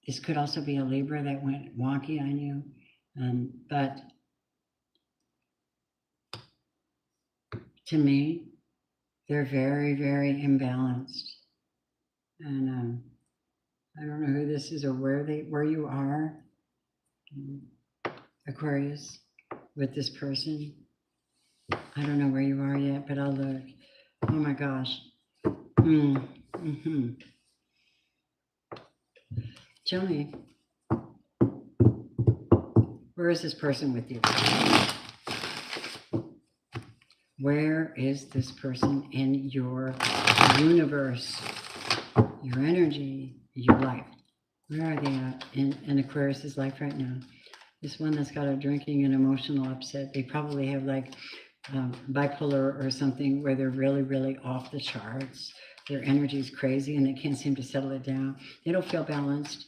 This could also be a Libra that went wonky on you. But to me, they're very, very imbalanced. And I don't know who this is or where you are, Aquarius, with this person. I don't know where you are yet, but I'll look. Oh my gosh. Tell me, where is this person with you? Where is this person in your universe, your energy, your life? Where are they at in Aquarius's life right now? This one that's got a drinking and emotional upset, they probably have like bipolar or something where they're really, really off the charts. Their energy is crazy and they can't seem to settle it down. They don't feel balanced.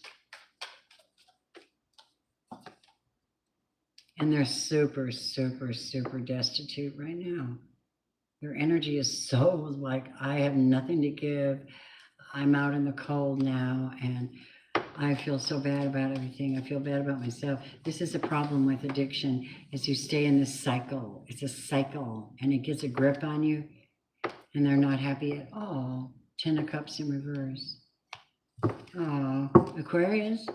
And they're super, super, super destitute right now. Their energy is so like, I have nothing to give. I'm out in the cold now and I feel so bad about everything. I feel bad about myself. This is a problem with addiction, is you stay in this cycle. It's a cycle and it gets a grip on you and they're not happy at all. 10 of Cups in reverse. Oh, Aquarius.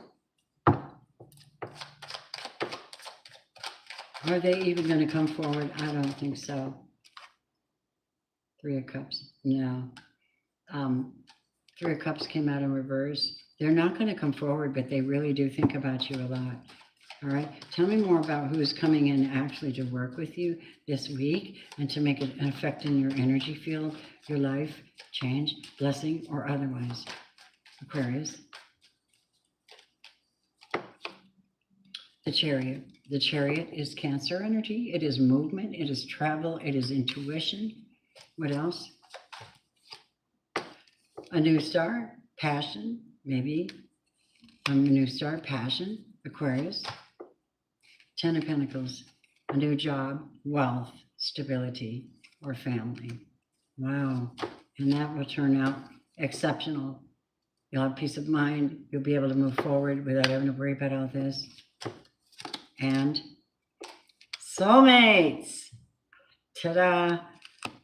Are they even going to come forward? I don't think so. 3 of Cups. No. 3 of Cups came out in reverse. They're not going to come forward, but they really do think about you a lot. All right. Tell me more about who's coming in actually to work with you this week and to make an effect in your energy field, your life, change, blessing, or otherwise. Aquarius. The Chariot. The Chariot is Cancer energy. It is movement. It is travel. It is intuition. What else? A new start, passion, maybe. A new start, passion, Aquarius. 10 of Pentacles, a new job, wealth, stability, or family. Wow. And that will turn out exceptional. You'll have peace of mind. You'll be able to move forward without having to worry about all this. And soulmates. Ta-da.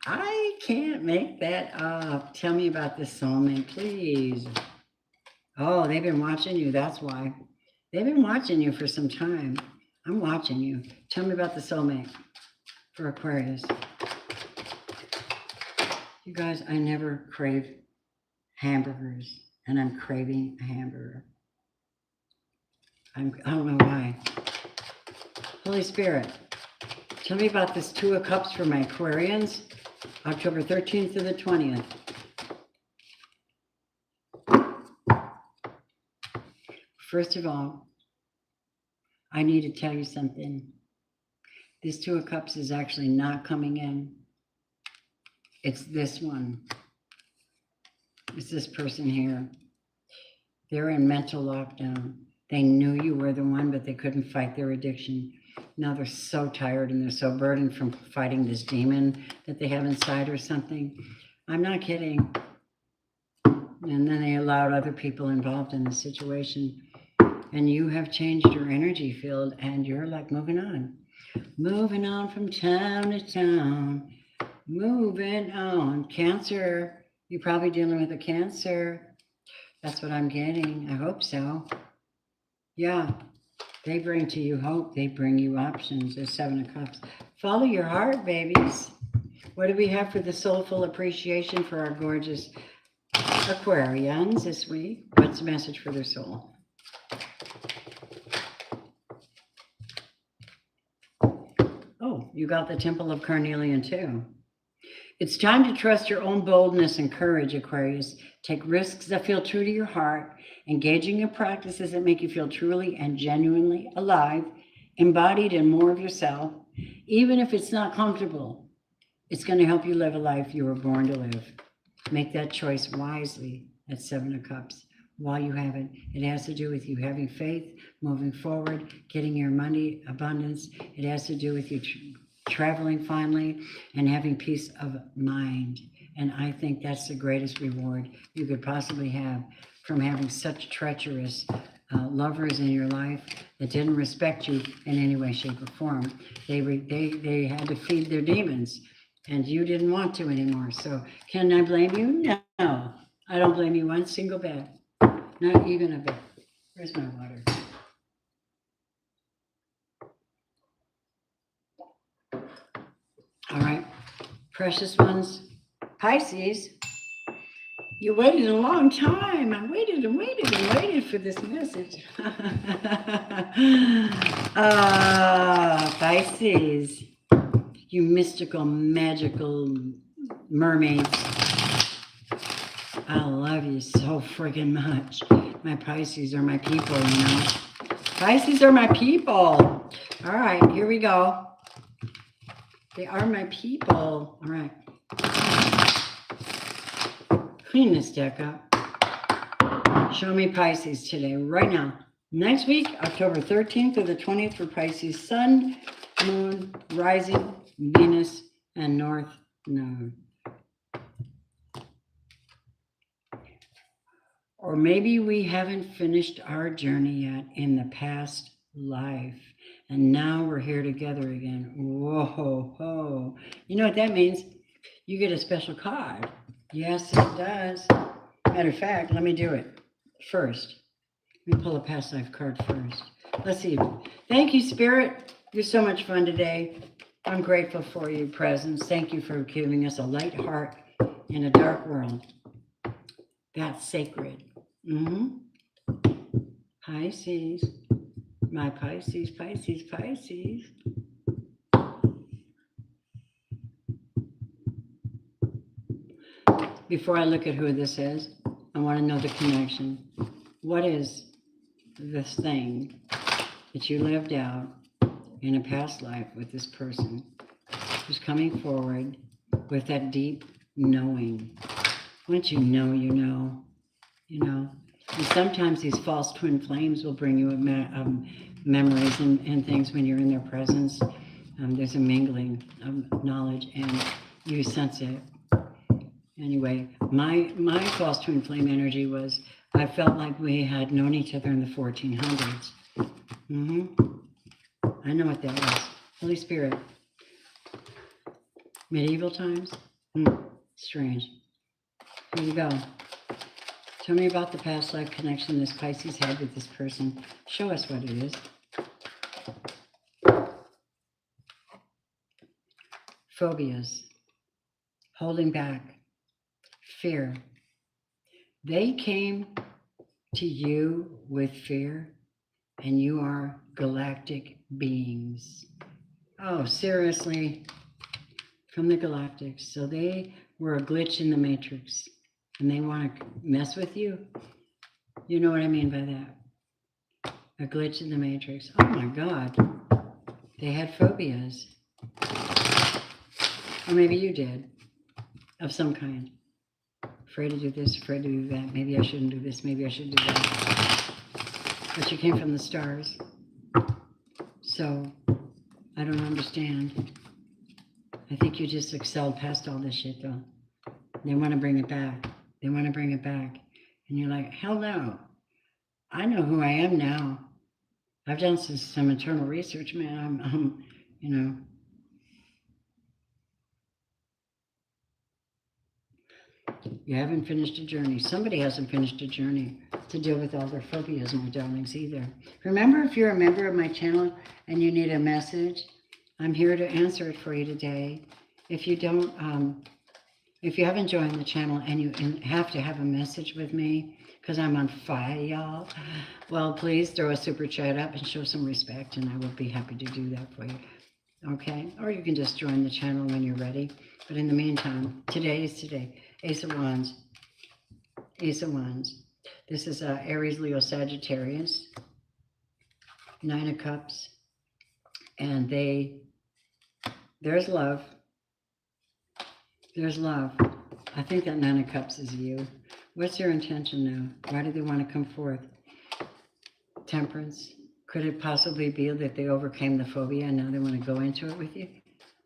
I can't make that up. Tell me about this soulmate, please. Oh, they've been watching you. That's why. They've been watching you for some time. I'm watching you. Tell me about the soulmate for Aquarius. You guys, I never crave hamburgers, and I'm craving a hamburger. I don't know why. Holy Spirit, tell me about this 2 of Cups for my Aquarians, October 13th to the 20th. First of all, I need to tell you something. This 2 of Cups is actually not coming in. It's this one. It's this person here. They're in mental lockdown. They knew you were the one, but they couldn't fight their addiction. Now they're so tired and they're so burdened from fighting this demon that they have inside or something. I'm not kidding. And then they allowed other people involved in the situation. And you have changed your energy field and you're like moving on. Moving on from town to town. Moving on. Cancer. You're probably dealing with a Cancer. That's what I'm getting. I hope so. Yeah. They bring to you hope. They bring you options. There's 7 of Cups. Follow your heart, babies. What do we have for the soulful appreciation for our gorgeous Aquarians this week? What's the message for their soul? Oh, you got the Temple of Carnelian too. It's time to trust your own boldness and courage, Aquarius. Take risks that feel true to your heart, engaging in practices that make you feel truly and genuinely alive, embodied in more of yourself. Even if it's not comfortable, it's going to help you live a life you were born to live. Make that choice wisely at 7 of Cups while you have it. It has to do with you having faith, moving forward, getting your money, abundance. It has to do with you traveling finally and having peace of mind. And I think that's the greatest reward you could possibly have from having such treacherous lovers in your life that didn't respect you in any way, shape, or form. They had to feed their demons and you didn't want to anymore. So can I blame you? No, I don't blame you one single bit. Not even a bit. Where's my water? All right, precious ones, Pisces, You waited a long time. I waited and waited and waited for this message. Pisces, you mystical, magical mermaids. I love you so friggin' much. My Pisces are my people, you know. Pisces are my people. All right, here we go. They are my people. All right. Clean this deck up. Show me Pisces today, right now. Next week, October 13th through the 20th for Pisces, Sun, Moon, Rising, Venus, and North Node. Or maybe we haven't finished our journey yet in the past life. And now we're here together again. Whoa, ho. You know what that means? You get a special card. Yes, it does. Matter of fact, let me do it first. Let me pull a past life card first. Let's see. Thank you, Spirit. You're so much fun today. I'm grateful for your presence. Thank you for giving us a light heart in a dark world. That's sacred. Pisces. My Pisces, Pisces, Pisces. Before I look at who this is, I want to know the connection. What is this thing that you lived out in a past life with this person who's coming forward with that deep knowing? Once you know, you know, you know. And sometimes these false twin flames will bring you memories and things when you're in their presence. There's a mingling of knowledge and you sense it. Anyway, my false twin flame energy was, I felt like we had known each other in the 1400s. I know what that was. Holy Spirit. Medieval times? Strange. Here you go. Tell me about the past life connection this Pisces had with this person. Show us what it is. Phobias. Holding back. Fear. They came to you with fear, and you are galactic beings. Oh, seriously? From the galactics. So they were a glitch in the matrix, and they want to mess with you? You know what I mean by that? A glitch in the matrix. Oh my God. They had phobias. Or maybe you did, of some kind. Afraid to do this, afraid to do that. Maybe I shouldn't do this, maybe I should do that. But you came from the stars. So, I don't understand. I think you just excelled past all this shit, though. They want to bring it back. They want to bring it back. And you're like, hell no. I know who I am now. I've done some internal research, man. I'm you know. You haven't finished a journey. Somebody hasn't finished a journey to deal with all their phobias, my darlings, either. Remember, if you're a member of my channel and you need a message, I'm here to answer it for you today. If you don't, if you haven't joined the channel and you have to have a message with me, because I'm on fire, y'all, well, please throw a super chat up and show some respect, and I will be happy to do that for you. Okay? Or you can just join the channel when you're ready. But in the meantime, today is today. Ace of Wands. Ace of Wands. This is Aries, Leo, Sagittarius. 9 of Cups. And there's love. There's love. I think that 9 of Cups is you. What's your intention now? Why do they want to come forth? Temperance. Could it possibly be that they overcame the phobia and now they want to go into it with you?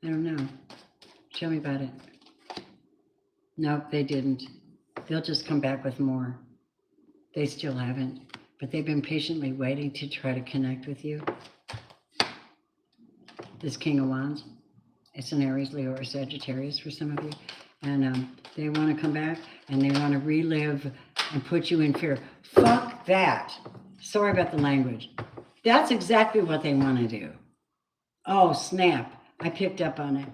I don't know. Tell me about it. Nope, they didn't. They'll just come back with more. They still haven't, but they've been patiently waiting to try to connect with you. This King of Wands, it's an Aries, Leo, or Sagittarius for some of you. And they want to come back and they want to relive and put you in fear. Fuck that. Sorry about the language. That's exactly what they want to do. Oh, snap. I picked up on it.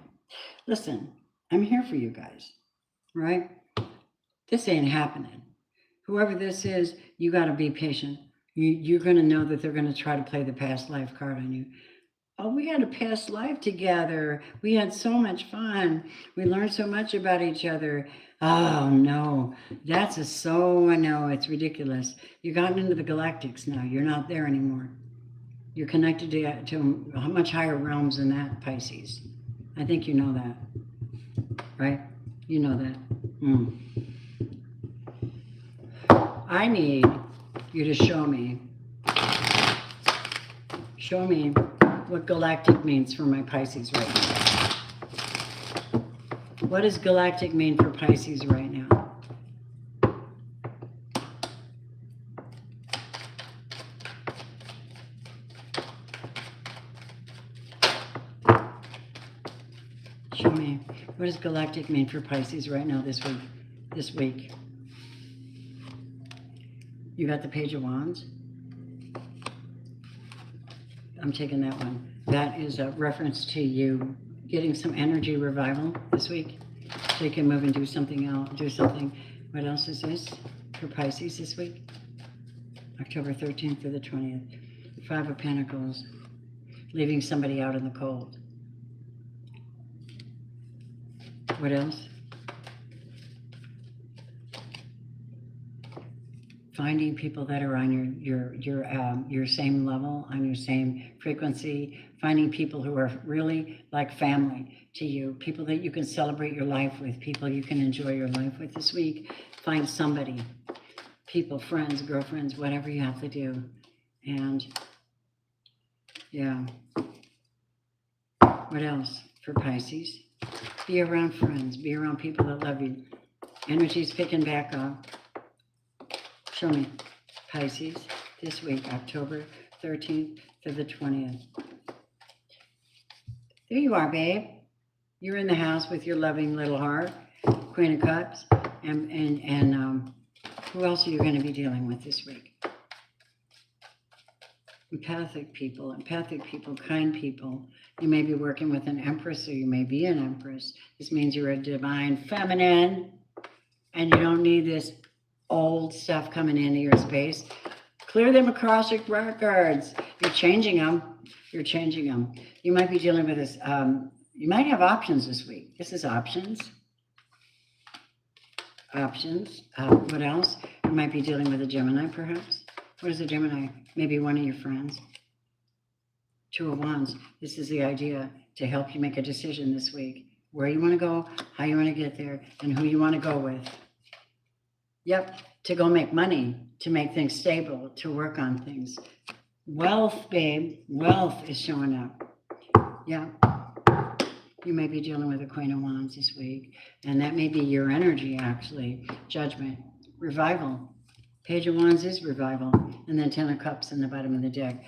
Listen, I'm here for you guys, right? This ain't happening. Whoever this is, you got to be patient. You're going to know that they're going to try to play the past life card on you. Oh, we had a past life together. We had so much fun. We learned so much about each other. Oh, no. That's no, it's ridiculous. You've gotten into the galactics now. You're not there anymore. You're connected to much higher realms than that, Pisces. I think you know that, right? You know that. I need you to show me what galactic means for my Pisces right now. What does galactic mean for Pisces right now? Show me. What does galactic mean for Pisces right now this week? You got the Page of Wands? I'm taking that one. That is a reference to you getting some energy revival this week. So you can move and do something else, What else is this for Pisces this week? October 13th to the 20th. The 5 of Pentacles. Leaving somebody out in the cold. What else? Finding people that are on your same level, on your same frequency. Finding people who are really like family to you. People that you can celebrate your life with. People you can enjoy your life with this week. Find somebody. People, friends, girlfriends, whatever you have to do. And yeah. What else for Pisces? Be around friends. Be around people that love you. Energy's picking back up. Show me Pisces this week, October 13th to the 20th. There you are, babe. You're in the house with your loving little heart, Queen of Cups. And who else are you going to be dealing with this week? Empathic people, kind people. You may be working with an Empress, or you may be an Empress. This means you're a divine feminine, and you don't need this old stuff coming into your space. Clear them Akashic records. You're changing them. You might be dealing with this. You might have options this week. This is options. What else? You might be dealing with a Gemini, perhaps. What is a Gemini? Maybe one of your friends. 2 of Wands. This is the idea to help you make a decision this week. Where you want to go, how you want to get there, and who you want to go with. Yep, to go make money, to make things stable, to work on things. Wealth, babe. Wealth is showing up. Yeah. You may be dealing with a Queen of Wands this week. And that may be your energy, actually. Judgment. Revival. Page of Wands is revival. And then 10 of Cups in the bottom of the deck.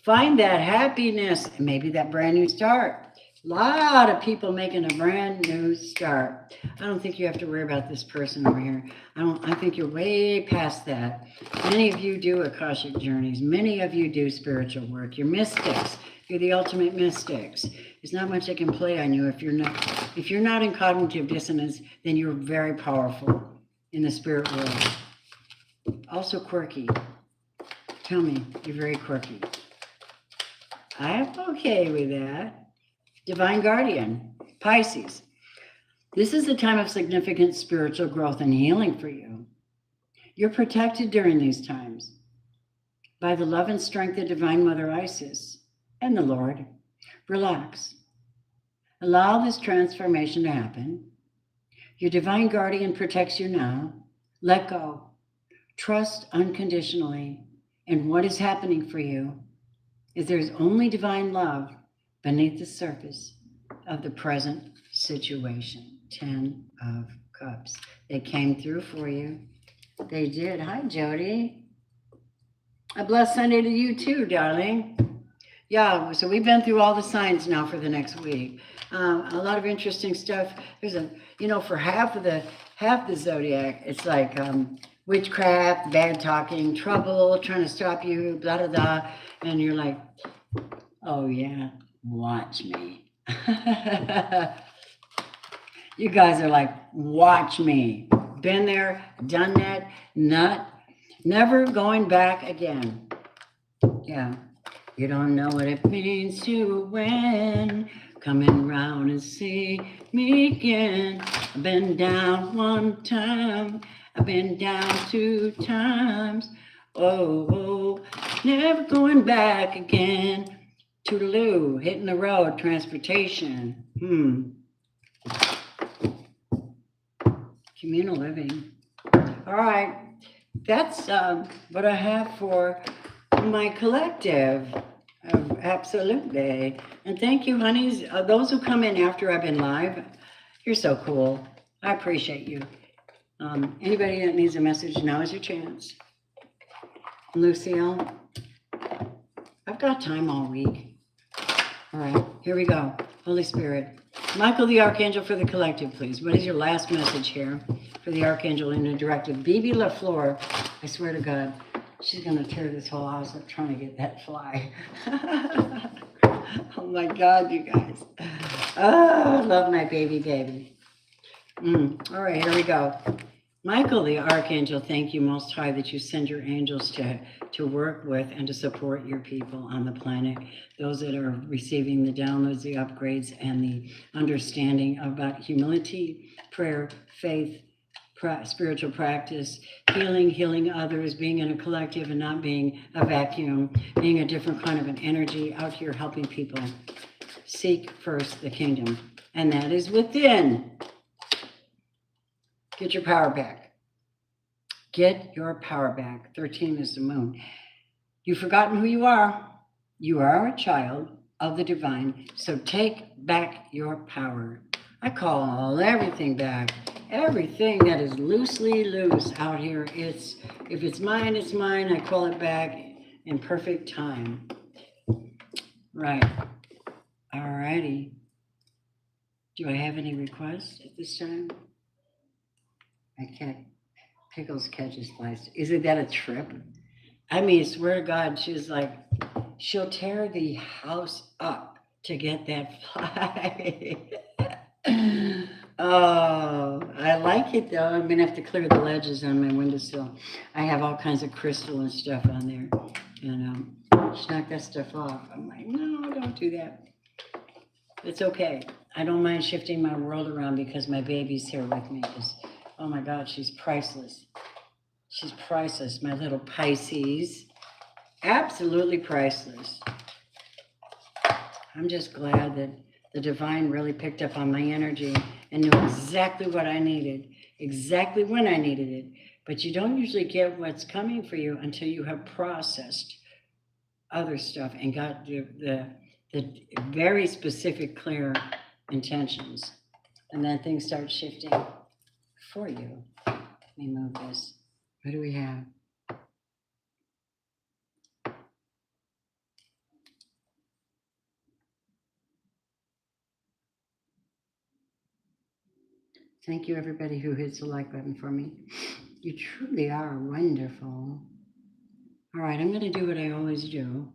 Find that happiness and maybe that brand new start. A lot of people making a brand new start. I don't think you have to worry about this person over here. I think you're way past that. Many of you do Akashic journeys. Many of you do spiritual work. You're mystics. You're the ultimate mystics. There's not much I can play on you. If you're not in cognitive dissonance, then you're very powerful in the spirit world. Also quirky. Tell me, you're very quirky. I'm okay with that. Divine Guardian, Pisces. This is a time of significant spiritual growth and healing for you. You're protected during these times by the love and strength of Divine Mother Isis and the Lord. Relax. Allow this transformation to happen. Your Divine Guardian protects you now. Let go. Trust unconditionally in what is happening for you, is there's only divine love beneath the surface of the present situation. 10 of Cups. They came through for you. They did. Hi, Jody. A blessed Sunday to you too, darling. Yeah, so we've been through all the signs now for the next week. A lot of interesting stuff. There's for half the zodiac, it's like witchcraft, bad talking, trouble, trying to stop you, blah, blah, blah. And you're like, oh yeah, watch me. You guys are like, watch me. been there, done that, never going back again. Yeah. You don't know what it means to win. Coming round and see me again. I've been down one time. I've been down 2 times. Oh, never going back again. Toodaloo, hitting the road, transportation. Communal living. All right, that's what I have for my collective. Absolutely. And thank you, honeys. Those who come in after I've been live, you're so cool. I appreciate you. Anybody that needs a message, now is your chance. Lucille, I've got time all week. All right, here we go. Holy Spirit. Michael the Archangel for the collective, please. What is your last message here for the Archangel in a directive? Bibi LaFleur, I swear to God, she's going to tear this whole house up trying to get that fly. Oh my God, you guys. Oh, I love my baby. All right, here we go. Michael the Archangel, thank you Most High that you send your angels to work with and to support your people on the planet. Those that are receiving the downloads, the upgrades, and the understanding about humility, prayer, faith, spiritual practice, healing others, being in a collective and not being a vacuum, being a different kind of an energy out here helping people. Seek first the kingdom, and that is within. Get your power back. Get your power back. 13 is the moon. You've forgotten who you are. You are a child of the divine, so take back your power. I call everything back. Everything that is loosely loose out here, if it's mine, it's mine. I call it back in perfect time. Right. All righty. Do I have any requests at this time? I can't. Pickles catches flies. Isn't that a trip? I mean, swear to God, she's like, she'll tear the house up to get that fly. Oh, I like it though. I'm gonna have to clear the ledges on my windowsill. I have all kinds of crystal and stuff on there, and she knocked that stuff off. I'm like, no, don't do that. It's okay. I don't mind shifting my world around because my baby's here with me. Oh my God, she's priceless. She's priceless, my little Pisces. Absolutely priceless. I'm just glad that the divine really picked up on my energy and knew exactly what I needed, exactly when I needed it. But you don't usually get what's coming for you until you have processed other stuff and got the very specific, clear intentions. And then things start shifting for you. Let me move this. What do we have? Thank you, everybody who hits the like button for me. You truly are wonderful. All right, I'm going to do what I always do.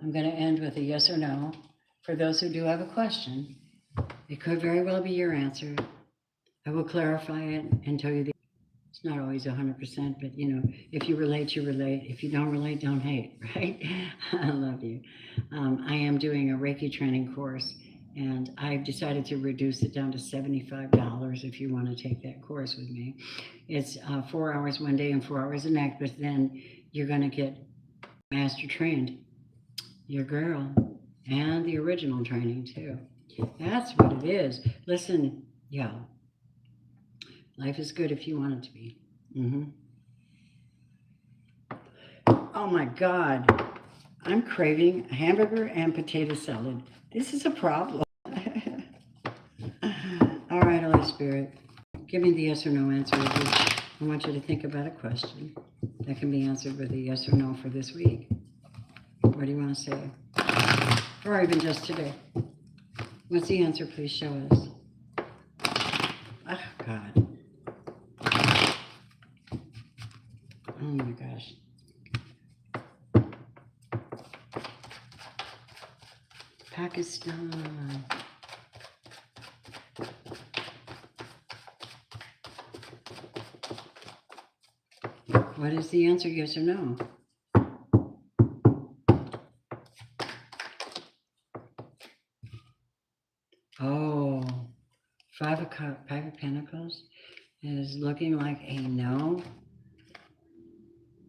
I'm going to end with a yes or no. For those who do have a question, it could very well be your answer. I will clarify it and tell you it's not always 100%, but you know, if you relate, you relate. If you don't relate, don't hate, right? I love you. I am doing a Reiki training course, and I've decided to reduce it down to $75 if you want to take that course with me. It's 4 hours one day and 4 hours the next, but then you're going to get master trained, your girl, and the original training too. That's what it is. Listen, y'all. Life is good if you want it to be. Oh my God. I'm craving a hamburger and potato salad. This is a problem. All right, Holy Spirit. Give me the yes or no answer. I want you to think about a question that can be answered with a yes or no for this week. What do you want to say? Or even just today. What's the answer? Please show us. Oh, God. Oh, my gosh. Pakistan. What is the answer, yes or no? Oh, Five of Pentacles is looking like a no,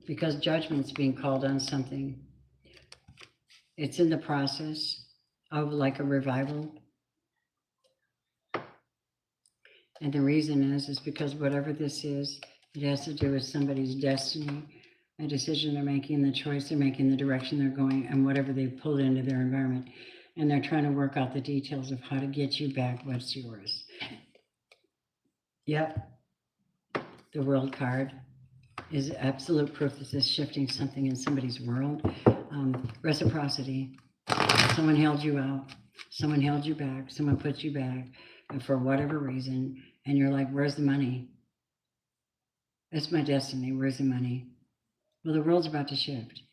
because judgment's being called on something. It's in the process of like a revival. And the reason is because whatever this is, it has to do with somebody's destiny, a decision they're making, the choice they're making, the direction they're going, and whatever they've pulled into their environment. And they're trying to work out the details of how to get you back what's yours. Yep. The World card is absolute proof that this is shifting something in somebody's world. Reciprocity. Someone held you out. Someone held you back. Someone put you back. And for whatever reason, and you're like, where's the money? It's my destiny. Where's the money? Well, the world's about to shift.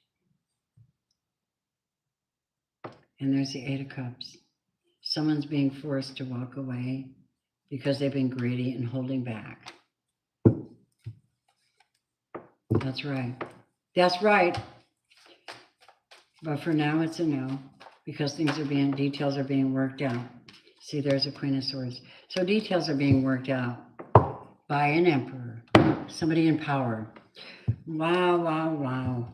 And there's the Eight of Cups. Someone's being forced to walk away because they've been greedy and holding back. That's right. That's right. But for now, it's a no, because details are being worked out. See, there's a Queen of Swords. So details are being worked out by an emperor, somebody in power. Wow, wow, wow.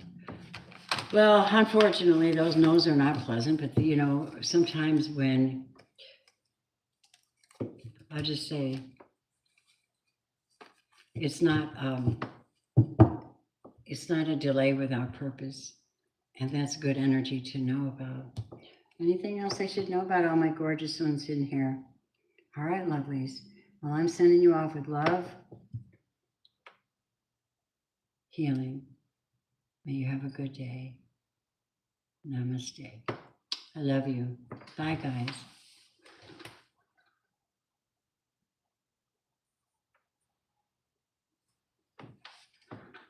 Well, unfortunately, those no's are not pleasant, but you know, sometimes when, I'll just say, it's not a delay without purpose. And that's good energy to know about. Anything else I should know about all my gorgeous ones in here? All right, lovelies. Well, I'm sending you off with love, healing. May you have a good day. Namaste. I love you. Bye, guys.